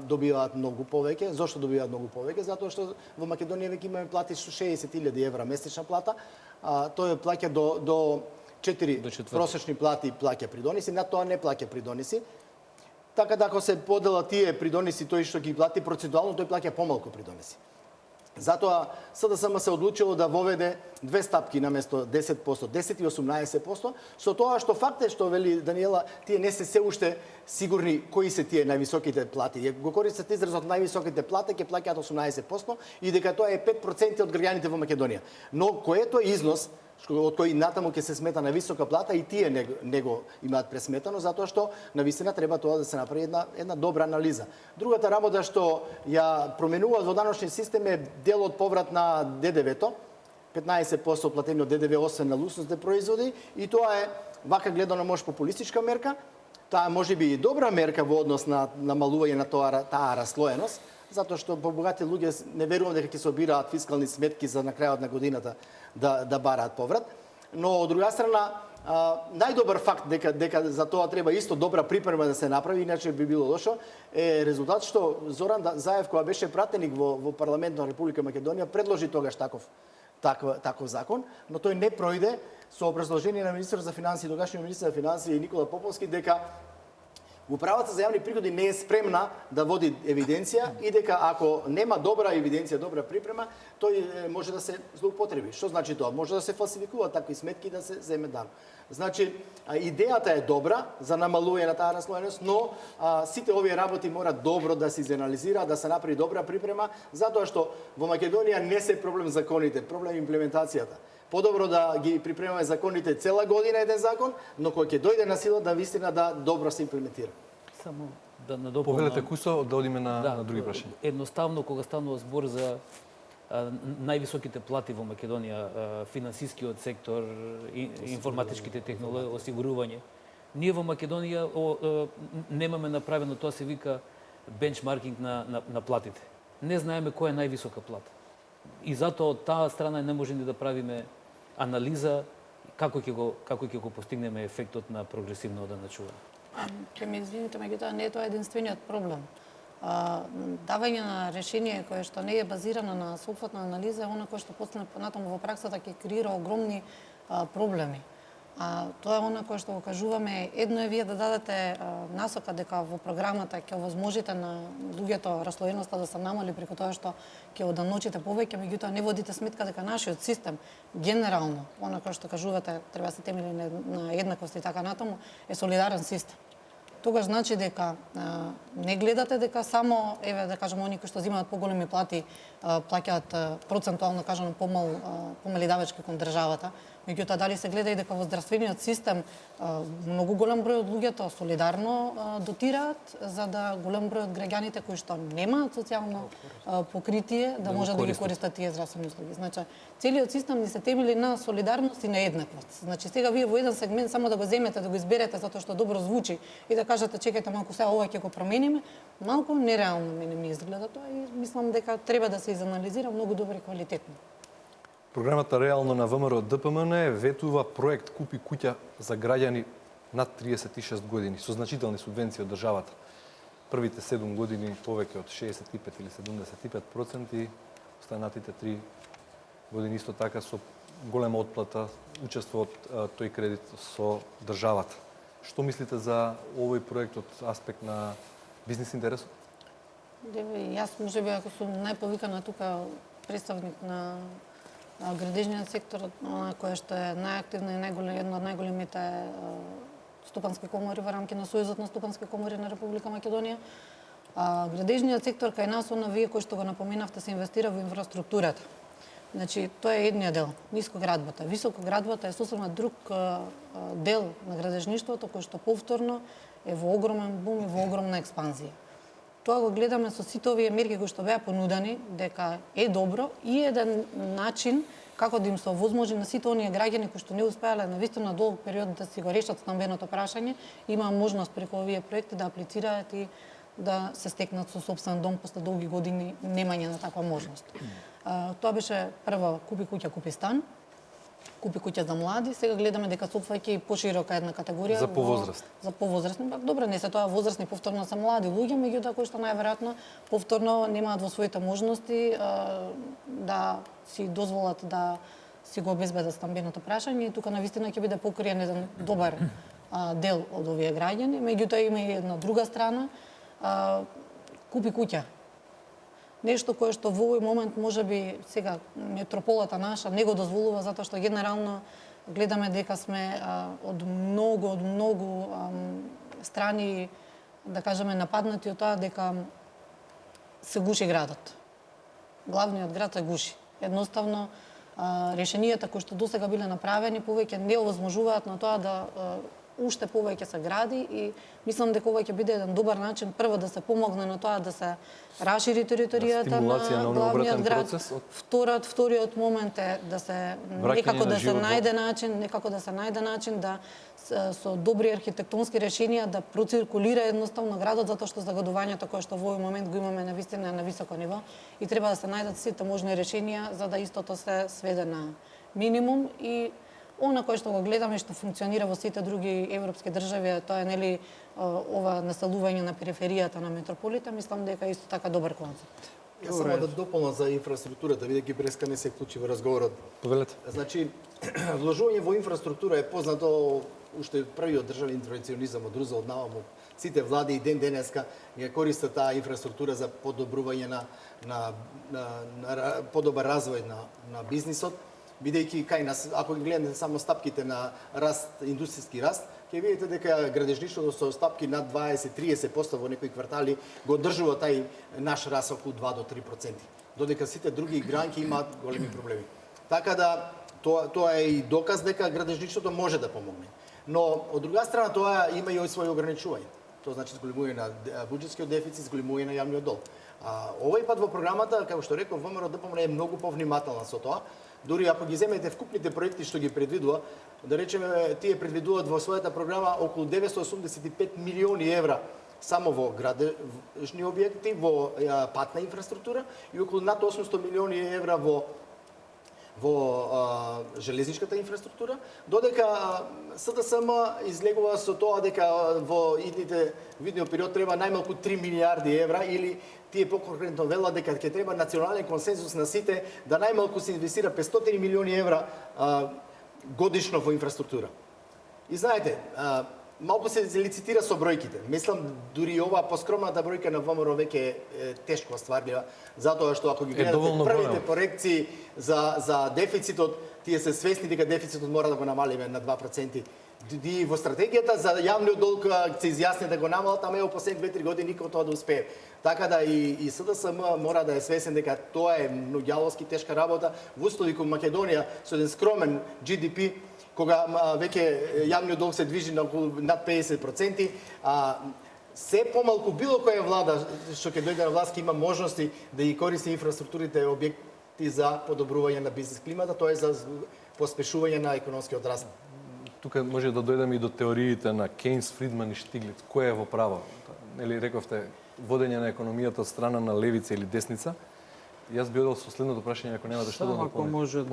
добиваат многу повеќе. Зошто добиваат многу повеќе? Затоа што во Македонија веќе имаме плати со 60.000 евра месечна плата. Тој плаќа до 4 просечни плати плаќа придониси, на тоа не плаќа придониси. Така да ако се поделат тие придониси, тој што ги плати процедуално, тој плаќа помалку придониси. Затоа СДСМ се одлучило да воведе две стапки наместо 10%, 10 и 18%, со тоа што факт е што вели Даниела, тие не се уште сигурни кои се тие највисоките плати. Го користат изразот највисоките плати ќе плаќаат 18% и дека тоа е 5% од граѓаните во Македонија. Но което е износ од кој натаму ќе се смета на висока плата и тие не го имаат пресметано, затоа што навистина треба тоа да се направи една добра анализа. Другата работа што ја променуваат во даночниот систем е дел од поврат на ДДВ-то, 15% платено ДДВ освен на луксузните производи, и тоа е вака гледано може популистичка мерка, таа може би и добра мерка во однос на намалување на таа раслоеност, затоа што побогати луѓе не верувам дека ќе се обираат фискални сметки за на крајот на годината да бараат поврат. Но од друга страна, најдобар факт дека за тоа треба исто добра припрема да се направи, иначе би било лошо, е резултат што Зоран Заев, која беше пратеник во парламентот на Република Македонија, предложи тогаш таков закон, но тој не пројде со образложение на министерот за финансии, тогашниот министер за финансии Никола Поповски, дека Управата за јавни приходи не е спремна да води евиденција и дека ако нема добра евиденција, добра припрема, тој може да се злоупотреби. Што значи тоа? Може да се фалсификуваат такви сметки и да се земе дан. Значи, идејата е добра за намалување на таа раслоеност, но сите овие работи мора добро да се изанализира, да се направи добра припрема, затоа што во Македонија не се проблем законите, проблем имплементацијата. Подобро да ги припремаме законите цела година еден закон, но кој ќе дојде на сила да вистина да добро се имплементира. Само да надополнам. Повелете Кусо, да одиме на други прашања. Едноставно, кога станува збор за највисоките плати во Македонија, финансискиот сектор, информатичките технологии, осигурување, ние во Македонија немаме направено, тоа се вика бенчмаркинг на платите. Не знаеме која е највисока плата. И затоа од таа страна не можеме да правиме анализа како ќе го постигнеме ефектот на прогресивно оденачување. Ке ми извините, меѓутоа не е тоа единствениот проблем. Давање на решение кое што не е базирано на сопфатна анализа е она кое што понатаму во праксата ќе креира огромни проблеми. Тоа е она кое што го кажуваме. Едно е вие да дадете насока дека во програмата ќе овозможите на луѓето раслоеноста да се намали преку тоа што ќе оданочите повеќе, меѓутоа не водите сметка дека нашиот систем генерално, она кое што кажувате, треба да се темели на еднаквост и така натаму, е солидарен систем. Тогаш значи дека не гледате дека само, еве да кажеме, оние кои што земаат поголеми плати плаќаат процентуално кажано помали давачки кон државата. Меѓутоа, дали се гледа и дека во здравствениот систем многу голем број од луѓето солидарно дотираат, за да голем број од граѓаните кои што немаат социјално покритие, да можат да ги користат тие здравствени услуги. Значи, целиот систем ни се темели на солидарност и на еднаквост. Значи, сега вие во еден сегмент само да го земете, да го изберете затоа што добро звучи и да кажете чекајте малку сега ова ќе го промениме, малку нереално мене ми изгледа тоа и мислам дека треба да се изанализира многу добро и квалитетно. Програмата реално на ВМРО ДПМН ветува проект Купи куќа за граѓани над 36 години со значителни субвенции од државата. Првите 7 години повеќе од 65 или 75%, останатите 3 години исто така со голема отплата, учество од тој кредит со државата. Што мислите за овој проект од аспект на бизнис интересот? Јас можеби ако сум најповикана тука представник на градежниот сектор, која што е најактивна и една од најголемите стопански комори во рамки на Сојузот на стопански комори на Република Македонија. Градежниот сектор кај нас, вие кои што го напоменавте, се инвестира во инфраструктурата. Значи, тоа е едниот дел, нискоградбата. Високоградбата е сосема друг дел на градежништвото кој што повторно е во огромен бум и во огромна експанзија. Тоа го гледаме со сите овие мерки кои што беа понудени, дека е добро и еден начин како да им се овозможи на сите оние граѓани кои што не успеале на вистина долг период да си го решат стамбеното прашање, има можност преку овие проекти да аплицираат и да се стекнат со сопствен дом после долги години немање на таква можност. Тоа беше прво Купи куќа, купи стан, Купи куќа за млади, сега гледаме дека се опфаќа и поширока една категорија за повозрастни. За повозрастни, добро, не се тоа возрастни, повторно се млади луѓе, меѓутоа кои што најверојатно повторно немаат во своите можности да си дозволат да си го обезбедат стамбеното прашање и тука навистина ќе биде покриен еден добар дел од овие граѓани, меѓутоа има и една друга страна, Купи куќа. нешто кое што во овој момент можеби сега метрополата наша не го дозволува затоа што генерално гледаме дека сме од многу страни, да кажеме, нападнати од тоа дека се гуши градот. Главниот град се гуши. Едноставно, решенијата кои што досега биле направени повеќе не овозможуваат на тоа да уште повеќе се гради и мислам дека ова ќе биде еден добар начин прво да се помогне на тоа да се расшири територијата на главниот град. Вториот момент е да се некако да се најде начин да со добри архитектонски решенија да проциркулира едноставно градот, затоа што загадувањето кое што во овој момент го имаме навистина на високо ниво и треба да се најдат сите можни решенија за да истото се сведе на минимум и она кое што го гледаме што функционира во сите други европски држави, тоа е нели ова населување на периферијата на метрополита, мислам дека исто така добар концепт. Јас само да дополнам за инфраструктурата, бидејќи Бреска не се вклучи во разговорот. Повелете. Значи, вложување во инфраструктура е познато уште првиот државен интервенционизам од Рузвелт наваму. Сите влади и ден денеска ја користат таа инфраструктура за подобрување на подобар развој на бизнисот, бидејќи кај нас, ако ги гледате само стапките на раст, индустријски раст, ќе видите дека градежништвото со стапки над 20-30% во некои квартали го одржува тај наш раст околу 2 до 3%, додека сите други гранки имаат големи проблеми. Така да тоа е и доказ дека градежништвото може да помогне. Но од друга страна тоа има и своји ограничувања. Тоа значи зголемување на буџетскиот дефицит, зголемување на јавниот долг. Овој пат во програмата, како што реков, ВМРО ДПМН е многу повнимателна со тоа. Дури ако ги земете вкупните проекти што ги предвидува, да речеме, тие предвидуваат во својата програма околу 985 милиони евра само во градежни објекти, во патна инфраструктура и околу над 800 милиони евра во железничката инфраструктура, додека СДСМ излегува со тоа дека во идните видниот период треба најмалку 3 милиарди евра или тие поконкретно велат дека ќе треба национален консензус на сите да најмалку се инвестира 500 милиони евра годишно во инфраструктура. И знаете, малку се лицитира со бројките. Мислам, дури ова поскромната бројка на ВМРО веќе е тешко остварлива, затоа што ако ги гледате првите корекции за дефицитот, тие се свесни дека дефицитот мора да го намалиме на 2%. И во стратегијата за јавниот долг се изјасни да го намалат, ама во последни 2-3 години никој тоа да успее. Така да и СДСМ мора да е свесен дека тоа е многојаловски тешка работа во услови кои Македонија со еден скромен GDP, кога веќе јавниот долг се движи на околу над 50%, се помалку било која влада што ќе дојде на власт има можности да ги користи инфраструктурите објекти за подобрување на бизнис климата, тоа е за поспешување на економскиот раст. Тука може да дојдеме и до теориите на Кейнс, Фридман и Штиглиц. Кој е во право? Нели рековте водење на економијата од страна на левица или десница? Јас би одел со следното прашање, ако немате што да дополните. Ако може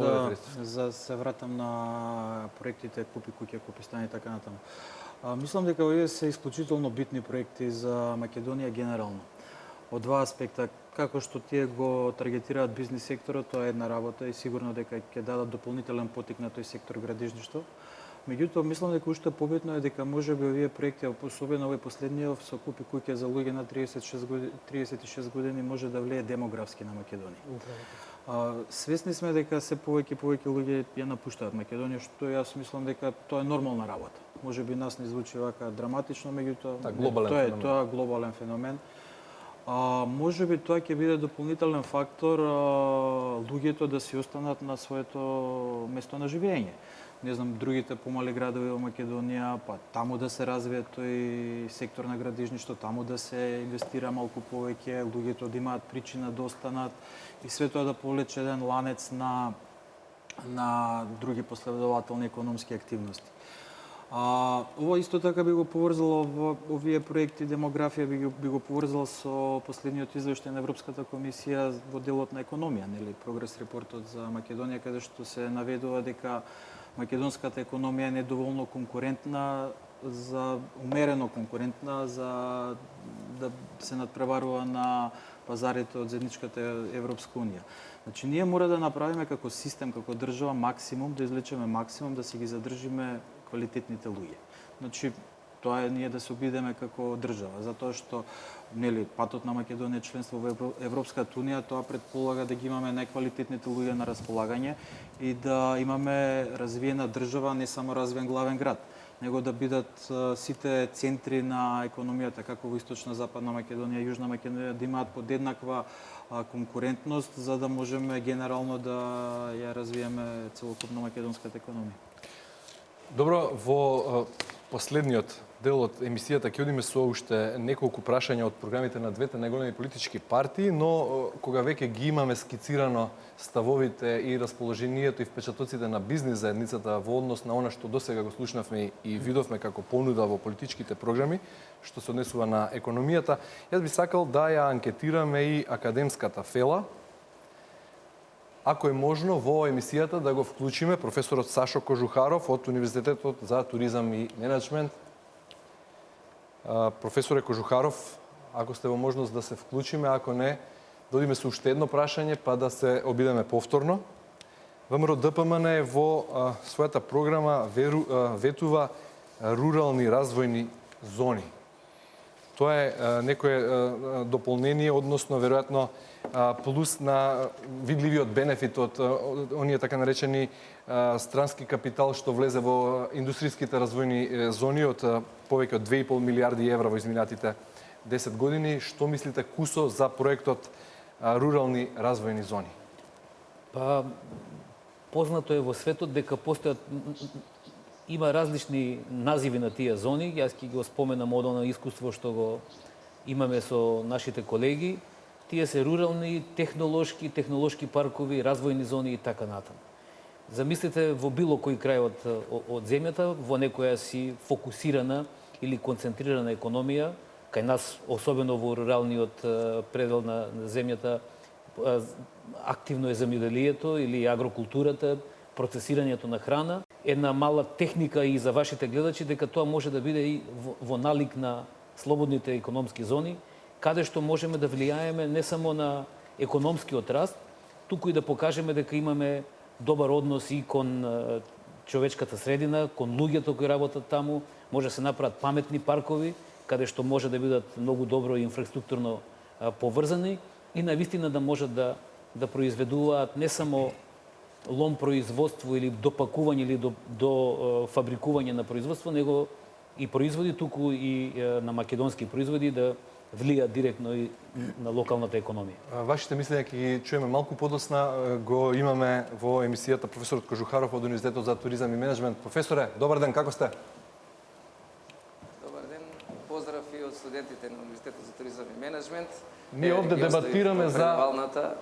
да се вратам на проектите Купи куќа, купи стан и така натаму. Мислам дека овие се исклучително битни проекти за Македонија генерално. Од два аспекта, како што тие го таргетираат бизнис секторот, тоа е една работа и сигурно дека ќе дадат дополнителен потик на тој сектор градежништво. Меѓутоа, мислам дека уште побитно е дека можеби овие проекти, особено овој последниот со Купи куќа за луѓе на 36 години може да влие демографски на Македонија. Свесни сме дека се повеќе луѓе ја напуштаат Македонија, што јас мислам дека тоа е нормална работа. Можеби нас не звучи вака драматично, меѓутоа тоа е глобален феномен. Можеби тоа ќе биде дополнителен фактор луѓето да си останат на своето место на живење. Не знам, другите помали градови во Македонија, па таму да се развие тој сектор на градежништво, таму да се инвестира малку повеќе, луѓето да имаат причина да останат и све тоа да повлече еден ланец на други последователни економски активности. Ова исто така би го поврзало во овие проекти демографија, би го поврзало со последниот извештај на Европската комисија во делот на економија, нели, прогрес репортот за Македонија, каде што се наведува дека македонската економија е недоволно конкурентна, умерено конкурентна за да се надпреварува на пазарите од заедничката Европска унија. Значи, ние мора да направиме како систем, како држава максимум, да извлечеме максимум, да си ги задржиме квалитетните луѓе. Значи, Тоа е ние да се обидеме како држава, затоа што патот на Македонија членство во Европската унија, тоа предполага да ги имаме најквалитетните луѓе на располагање и да имаме развиена држава, не само развиен главен град, него да бидат сите центри на економијата, како во Источна Западна Македонија и Јужна Македонија, да имаат подеднаква конкурентност, за да можеме генерално да ја развиеме целокупно македонската економија. Добро, во последниот дел од емисијата ќе одиме со уште неколку прашања од програмите на двете најголеми политички партии, но кога веќе ги имаме скицирано ставовите и расположението и впечатоците на бизнис заедницата во однос на она што досега го слушнавме и видовме како понуда во политичките програми, што се однесува на економијата, јас би сакал да ја анкетираме и академската фела. Ако е можно, во емисијата да го вклучиме професорот Сашо Кожухаров од Универзитетот за туризам и менеджмент. Професоре Кожухаров, ако сте во можност да се вклучиме, ако не, додиме со уште едно прашање, па да се обидеме повторно. ВМРО ДПМН е во својата програма ветува рурални развојни зони. Тоа е некое дополнение, односно, веројатно, плюс на видливиот бенефит од оние така наречени странски капитал што влезе во индустријските развојни зони од повеќе од 2,5 милиарди евра во изминатите 10 години. Што мислите, Кусо, за проектот рурални развојни зони? Па, познато е во светот дека постојат има различни називи на тие зони. Јас ќе го споменам од оно искуство што го имаме со нашите колеги. Тие се рурални, технолошки паркови, развојни зони и така натаму. Замислите во било кој крај од земјата, во некоја си фокусирана или концентрирана економија, кај нас, особено во руралниот предел на земјата, активно е земјоделието или агрокултурата, процесирањето на храна. Една мала техника и за вашите гледачи дека тоа може да биде и во налик на слободните економски зони, каде што можеме да влијаеме не само на економскиот раст, туку и да покажеме дека имаме добар однос и кон човечката средина, кон луѓето кои работат таму, може да се направат паметни паркови, каде што може да бидат многу добро и инфраструктурно поврзани и навистина да можат да произведуваат не само лом производство или допакување или до фабрикување на производство, него и производи, туку и на македонски производи да влијаат директно и на локалната економија. Вашите мислења ќе ги чуеме малку подосна. Го имаме во емисијата професорот Кожухаров од Универзитетот за туризам и менеджмент. Професоре, добар ден, како сте? Добар ден, поздрав и од студентите на Универзитетот за туризам и менеджмент. Ние овде дебатираме за...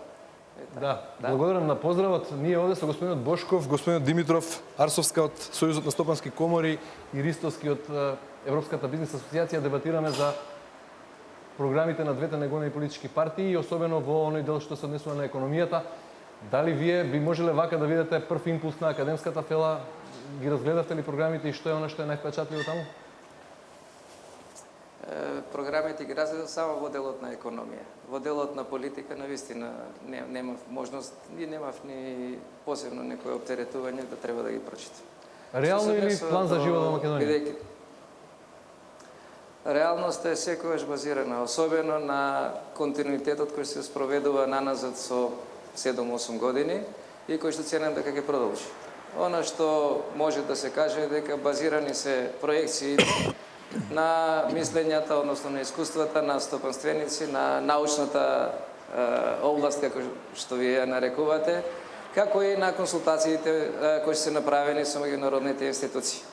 Да, благодарам на поздравот. Ние овде со господинот Бошков, господинот Димитров, Арсовска од Сојузот на стопански комори и Ристовски од Европската бизнес асоциација дебатираме за програмите на двете најголеми политички партии и особено во оној дел што се однесува на економијата. Дали вие би можеле вака да видите прв импулс на академската фела? Ги разгледавте ли програмите и што е она што е највпечатливо таму? Програмите ги разгледав само во делот на економија. Во делот на политика, навистина, немав можност и немав ни посебно некој оптеретување да треба да ги прочитам. Реално или план за живот во Македонија? Реалноста е секогаш базирана, особено на континуитетот кој се спроведува наназад со 7-8 години и кој што ценам дека ќе продолжи. Она што може да се каже е дека базирани се проекции на мислењата, односно на искуствата на стопанственици, на научната област, како што вие ја нарекувате, како и на консултациите кои се направени со меѓународните институции.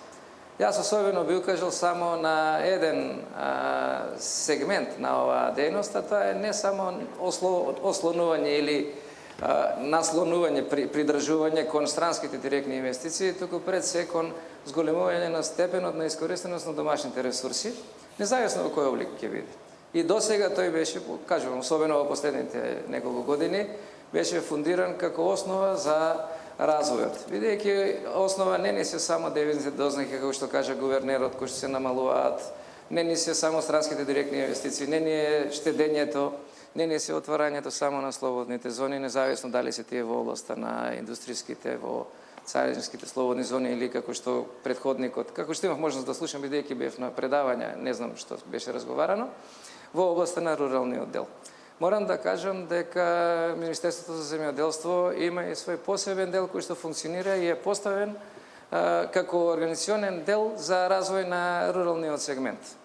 Јас особено би укажал само на еден сегмент на оваа дејност, а тоа е не само ослонување или наслонување, придржување кон странските директни инвестиции, туку пред се кон зголемување на степенот на искористеност на домашните ресурси, независно во кој облик ќе биде. И досега тој беше, кажувам, особено во последните неколку години, беше фундиран како основа за развојот. Бидејќи основа не ни се само девизните дознак, како што кажа гувернерот, кои што се намалуваат, не ни се само странските директни инвестиции, не ни е штедењето, не ни се отварањето само на слободните зони, независно дали се тие во областа на индустријските, во царинските слободни зони или како што претходникот, како што имав можност да слушам бидејќи бев на предавања, не знам што беше разговарано, во областа на руралниот дел. Морам да кажам дека Министерството за земјоделство има и свој посебен дел кој што функционира и е поставен како организационен дел за развој на руралниот сегмент.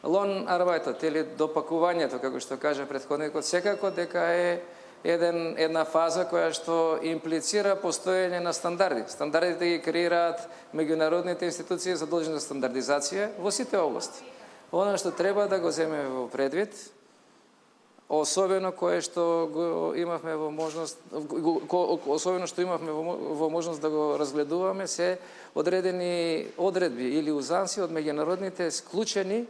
Лон арбајтот или допакувањето, како што кажа претходникот, секако дека е една фаза која што имплицира постоење на стандарди. Стандардите ги креираат меѓународните институции задолжени за стандардизација во сите области. Она што треба да го земеме во предвид, особено кое што го имавме во можност, особено што имавме во можност да го разгледуваме, се одредени одредби или узанси од меѓународните склучени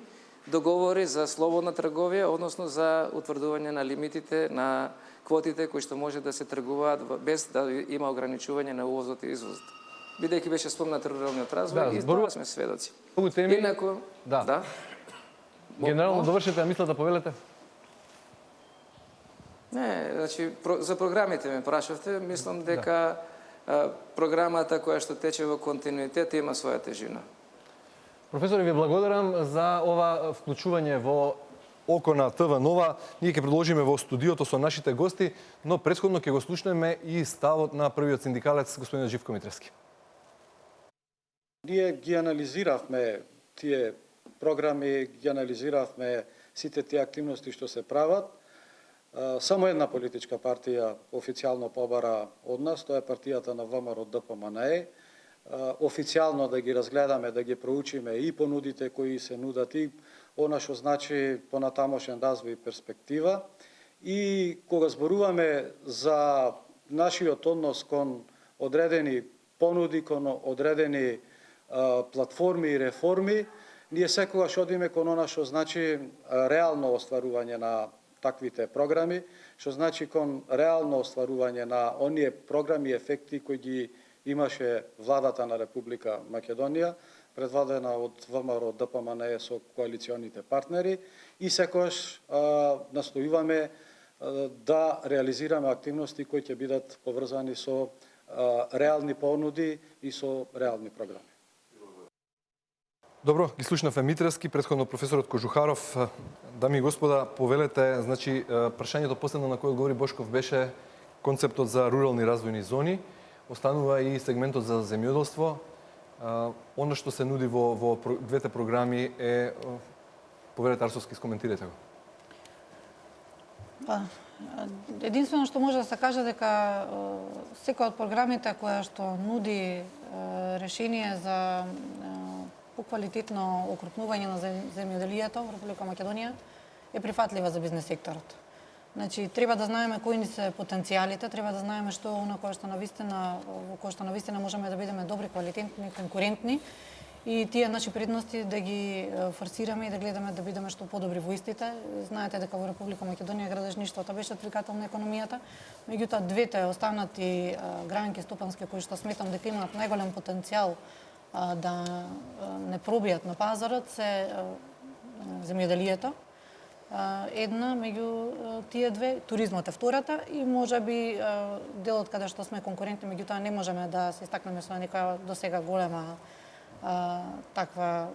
договори за слободна трговија, односно за утврдување на лимитите на квотите кои што може да се тргуваат без да има ограничување на увозот и извозот. Бидејќи беше спомнат руралниот развој, и тоа сме сведоци. Многу теми. Инаку, да. Генерално довршете, мисля да повелете? Не, значи за програмите ме прашавте, мислам дека програмата која што тече во континуитет има своја тежина. Професоре, ви благодарам за ова вклучување во Око на ТВ Нова. Ние ќе продолжиме во студиото со нашите гости, но претходно ќе го слушнеме и ставот на првиот синдикалец, господин Живко Митревски. Ние ги анализиравме тие програми, ги анализиравме сите тие активности што се прават. Само една политичка партија официјално побара од нас, тоа е партијата на ВМРО ДПМНЕ. Официјално да ги разгледаме, да ги проучиме и понудите кои се нудат и она што значи понатамошен развој и перспектива. И кога зборуваме за нашиот однос кон одредени понуди, кон одредени платформи и реформи, ние секогаш одиме кон она што значи реално остварување на таквите програми, што значи кон реално остварување на оние програми и ефекти кои ги имаше владата на Република Македонија, предводена од ВМРО ДПМНЕ со коалиционите партнери, и секогаш настојуваме да реализираме активности кои ќе бидат поврзани со реални понуди и со реални програми. Добро, ги слушнавме Митревски, претходно професорот Кожухаров. Дами и господа, повелете, значи прашањето последно на кој одговори Бошков беше концептот за рурални развојни зони. Останува и сегментот за земјоделство. Оно што се нуди во двете програми е, повелете Арсовски, скоментирате го. Единствено што може да се каже дека секоја од програмите која што нуди решение за поквалитетно окрупнување на земјоделието во Република Македонија е прифатлива за бизнес секторот. Значи, треба да знаеме кои ни се потенцијалите, треба да знаеме што е она во кое што навистина можеме да бидеме добри, квалитетни, конкурентни, и тие наши предности да ги форсираме и да гледаме да бидеме што подобри во истите. Знаете дека во Република Македонија градежништвото беше двигател на економијата, меѓутоа двете останати гранки стопански кои што сметам дека имаат најголем потенцијал да не пробијат на пазарот се земјоделието. Една меѓу тие две, туризмот е втората, и можеби делот каде што сме конкурентни, меѓутоа не можеме да се истакнеме со некоја досега голема таква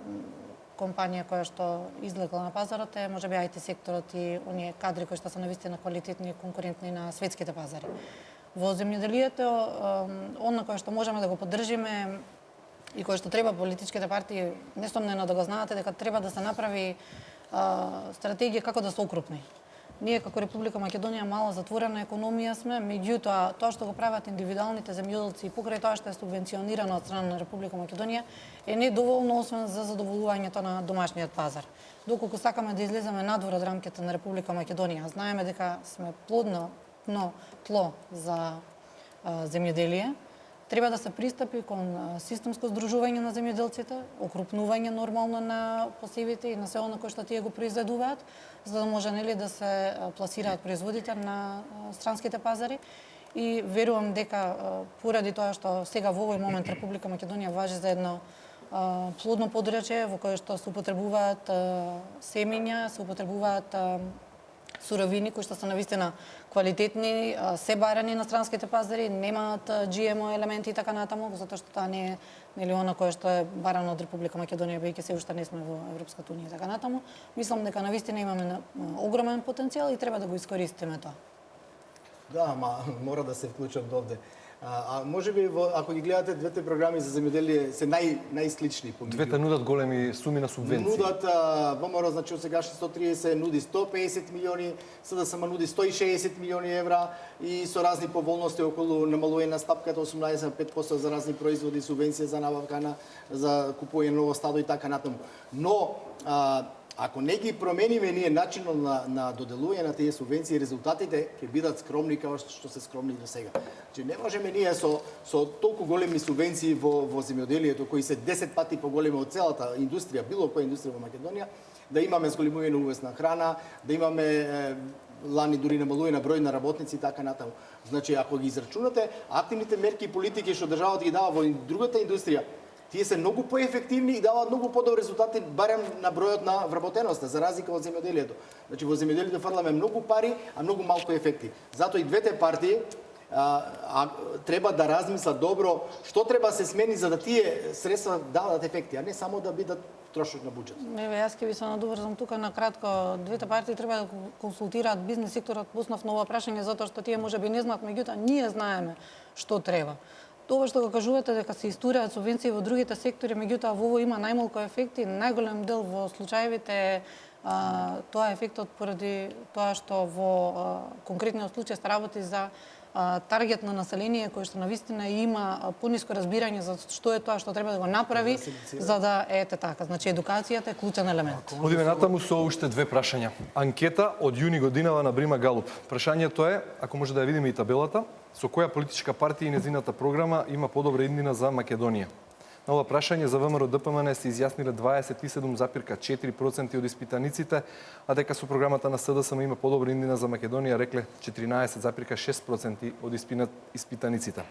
компанија која што излегла на пазарот е можеби IT секторот и оние кадри кои што се навистина квалитетни и конкурентни на светските пазари. Во земјоделието, она кое што можеме да го поддржиме и кое што треба политичките партии несомнено да го знаат, дека треба да се направи стратегија како да се окрупни. Ние како Република Македонија мала затворена економија сме, меѓутоа тоа што го прават индивидуалните земјоделци и покрај тоа што е субвенционирано од страна на Република Македонија е недоволно освен за задоволувањето на домашниот пазар. Доколку сакаме да излеземе надвор од рамките на Република Македонија, знаеме дека сме плодно тло за земјоделие, треба да се пристапи кон системско здружување на земјоделците, окрупнување нормално на посевите и на се оно кој што тие го произведуваат, за да може да се пласираат производите на странските пазари. И верувам дека поради тоа што сега во овој момент Република Македонија важи за едно плодно подрачје во кое што се употребуваат семења, се употребуваат суровини кои што се навистина квалитетни, се барани на странските пазари, немаат GMO елементи и така натаму, затоа што таа не е нели она кое што е барано од Република Македонија, бидејќи се уште не сме во Европската унија и така натаму. Мислам дека навистина имаме огромен потенцијал и треба да го искористиме тоа. Да, ама мора да се вклучам овде. А може би ако ги гледате двете програми за земјоделие се најслични помеѓу. Двете нудат големи суми на субвенции. Нудат ВМРО, значи од сегашни 130 нуди 150 милиони, СДСМ нуди 160 милиони евра и со разни поволности околу намалување на стапката 18,5% за разни производи, субвенција за набавка за купување ново стадо и така натаму. Но ако не ги промениме ние начинот на доделување на тие субвенции, резултатите ќе бидат скромни како што се скромни до сега. Че не можеме ние со толку големи субвенции во земјоделието, кои се 10 пати поголеми од целата индустрија, било која индустрија во Македонија, да имаме зголемување на увоз на храна, да имаме лани дури намалување на број на работници и така натаму. Значи, ако ги израчунате активните мерки и политики што државата ги дава во другата индустрија, тие се многу поефективни и даваат многу подобри резултати барем на бројот на вработеноста, за разлика од земјоделието. Значи во земјоделието фрламе многу пари, а многу малку ефекти. Затоа и двете партии треба да размислат добро што треба се смени за да тие средства дадат ефекти, а не само да бидат трошок на буџет. Еве, јас ќе ви се надоврзам тука на кратко. Двете партии треба да консултираат бизнис секторот, пуснав ново прашање затоа што тие можеби не знаат, меѓутоа ние знаеме што треба. Тоа што го кажувате дека се истураат субвенции во другите сектори, меѓутоа во ово има најмалку ефекти, најголем дел во случаевите тоа е ефектот поради тоа што во конкретниот случај се работи за таргет на население кој што навистина има пониско разбирање за што е тоа што треба да го направи за да ете така. Значи едукацијата е клучен елемент. Одиме натаму со уште две прашања. Анкета од јуни годинава на Брима Галуп. Прашањето е, ако може да ја видиме и табелата, со која политичка партија и незината програма има подобра иднина за Македонија. На ова прашање за ВМРО ДПМН се изјасниле 27,4% од испитаниците, а дека со програмата на СДСМ има подобра иднина за Македонија рекле 14,6% од испитаниците.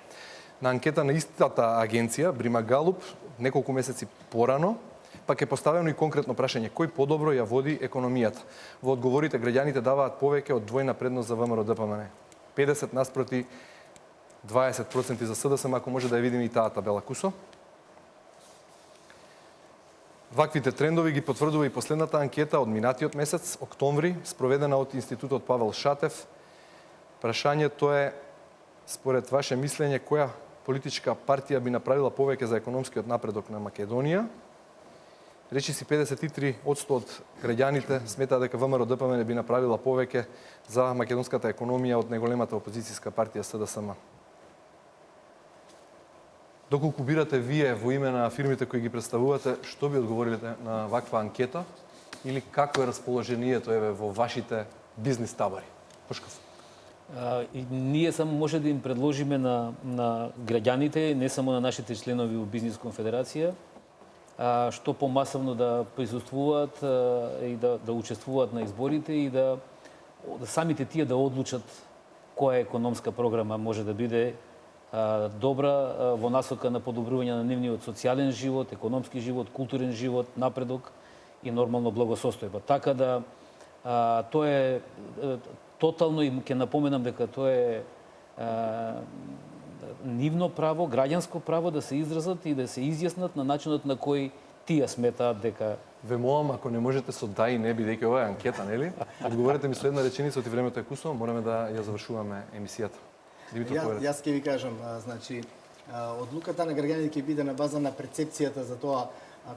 На анкета на истата агенција, Брима Галуп, неколку месеци порано, пак е поставено и конкретно прашање кој подобро ја води економијата. Во одговорите граѓаните даваат повеќе од двојна предност за ВМРО ДПМН. 50 наспроти 20% за СДСМ, ако може да ја видиме и таа табела. Кусо? Ваквите трендови ги потврдува и последната анкета од минатиот месец, октомври, спроведена од Институтот Павел Шатев. Прашањето е, според ваше мислење, која политичка партија би направила повеќе за економскиот напредок на Македонија? Речиси 53% од граѓаните сметаат дека ВМРО ДПМН би направила повеќе за македонската економија од најголемата опозицијска партија СДСМ. Доколку бирате вие во име на фирмите кои ги представувате, што би одговориле на ваква анкета или како е расположението еве во вашите бизнис табори? Пушков. Ние само може да им предложиме на граѓаните, не само на нашите членови во Бизнис конфедерација, што помасовно да присуствуваат и да учествуваат на изборите и да самите тие да одлучат која економска програма може да биде добра во насока на подобрување на нивниот социјален живот, економски живот, културен живот, напредок и нормално благосостојба. Така да тоа е тотално и ќе напоменам дека тоа е нивно право, граѓанско право да се изразат и да се изјаснат на начинот на кој тие сметаат дека Ве молам, ако не можете со да и не, бидејќи ова е анкета, нели? Одговорете ми со една реченица, оти времето е кусно, мораме да ја завршуваме емисијата. Јас ќе ви кажам, значи, одлуката на граѓаните ќе биде на база на перцепцијата за тоа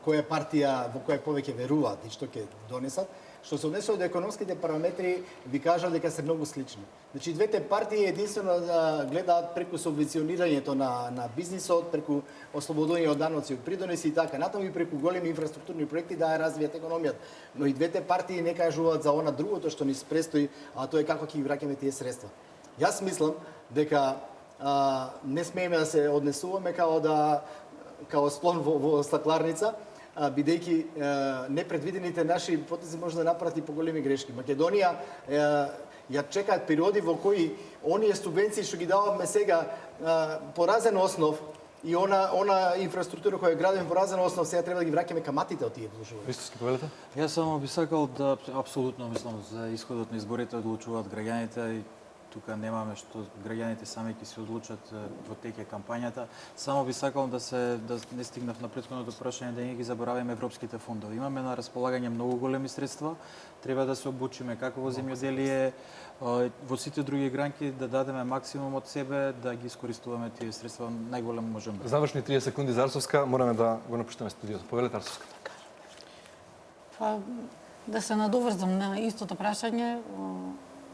која партија во која повеќе веруваат и што ќе донесат. Што се однесува до економските параметри, ви кажам дека се многу слични. Значи, двете партии единствено гледаат преку субвенционирањето на бизнисот, преку ослободување од даноци од придонеси и така натаму и преку големи инфраструктурни проекти да ја развијат економијата. Но и двете партии не кажуваат за она другото што ни предстои, а тоа е како ќе ги враќаме тие средства. Јас мислам дека не смееме да се однесуваме као слон во стакларница, бидејќи непредвидените наши потези може да направат и поголеми грешки. Македонија ја чекаат периоди во кои оние субвенции што ги даваме сега по разен основ И она инфраструктура која е градена во разен основ, сега треба да ги враќаме каматите од тие вложувања. Вистински повелете? Јас само би сакал да апсолутно мислам за исходот на изборите одлучуваат граѓаните и тука немаме што граѓаните сами ќе се одлучат во теќе кампањата. Само би сакал да не стигнав на претходното прашање да не ги забораваме европските фондови. Имаме на располагање многу големи средства, треба да се обучиме како во земјоделие, во сите други гранки да дадеме максимум од себе да ги искористуваме тие средства најголемо можеме. Завршни 30 секунди за Арсовска, мораме да го напуштаме студиото. Повелете Арсовска. Па, да се надоврзам на истото прашање,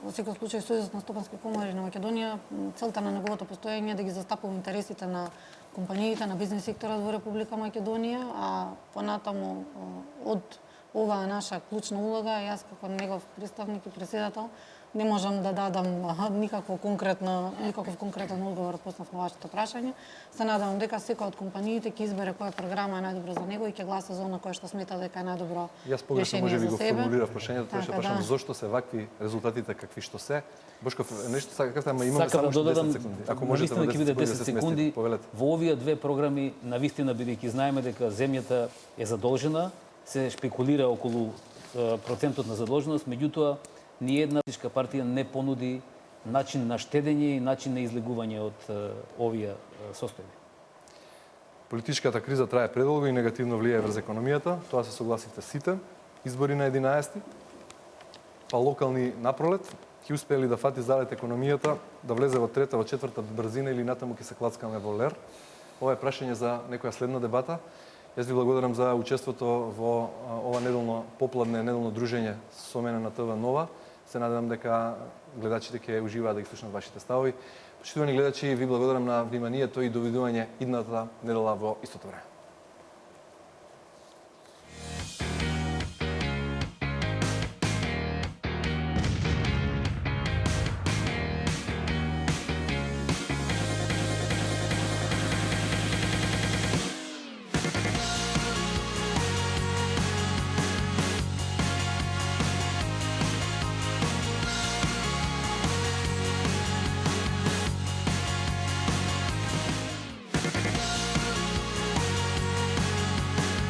во секој случај Сојузот на стопански комори на Македонија, целта на неговото постоење е да ги застапува интересите на компаниите, на бизнес секторот во Република Македонија, а понатаму од оваа наша клучна улога, јас како негов представник и претседател не можам да дадам никаков конкретен одговор односно на вашето прашање. Се надевам дека секој од компаниите ќе избере која програма е најдобро за него и ќе гласа за она која што смета дека е најдобро Јас погрешно може би го формулирав прашањето, тоа што Така, прашам да. зошто се вакви резултатите какви што се. Бошков, нешто сакате, ама имаме Сакам само да уште 10 додадам, секунди. Ако можете во навистина ќе биде 10 да се секунди. сместите, повелете. Во овие две програми, навистина бидејќи знаеме дека земјата е задолжена, се шпекулира околу процентот на задолженост, меѓутоа ни една политичка партија не понуди начин на штедење и начин на излегување од овие состојби. Политичката криза трае предолго и негативно влијае врз економијата, тоа се согласите сите. Избори на 11-ти, па локални напролет, ќе успее ли да фати залет економијата, да влезе во трета, во четврта брзина или натаму ќе се клацкаме во лер? Ова е прашање за некоја следна дебата. Јас ви благодарам за учеството во ова попладне неделно дружење со мене на ТВ Нова. Се надевам дека гледачите ќе уживаат да ги слушнат вашите ставови. Почитувани гледачи, ви благодарам на вниманието и довидување идната недела во истото време.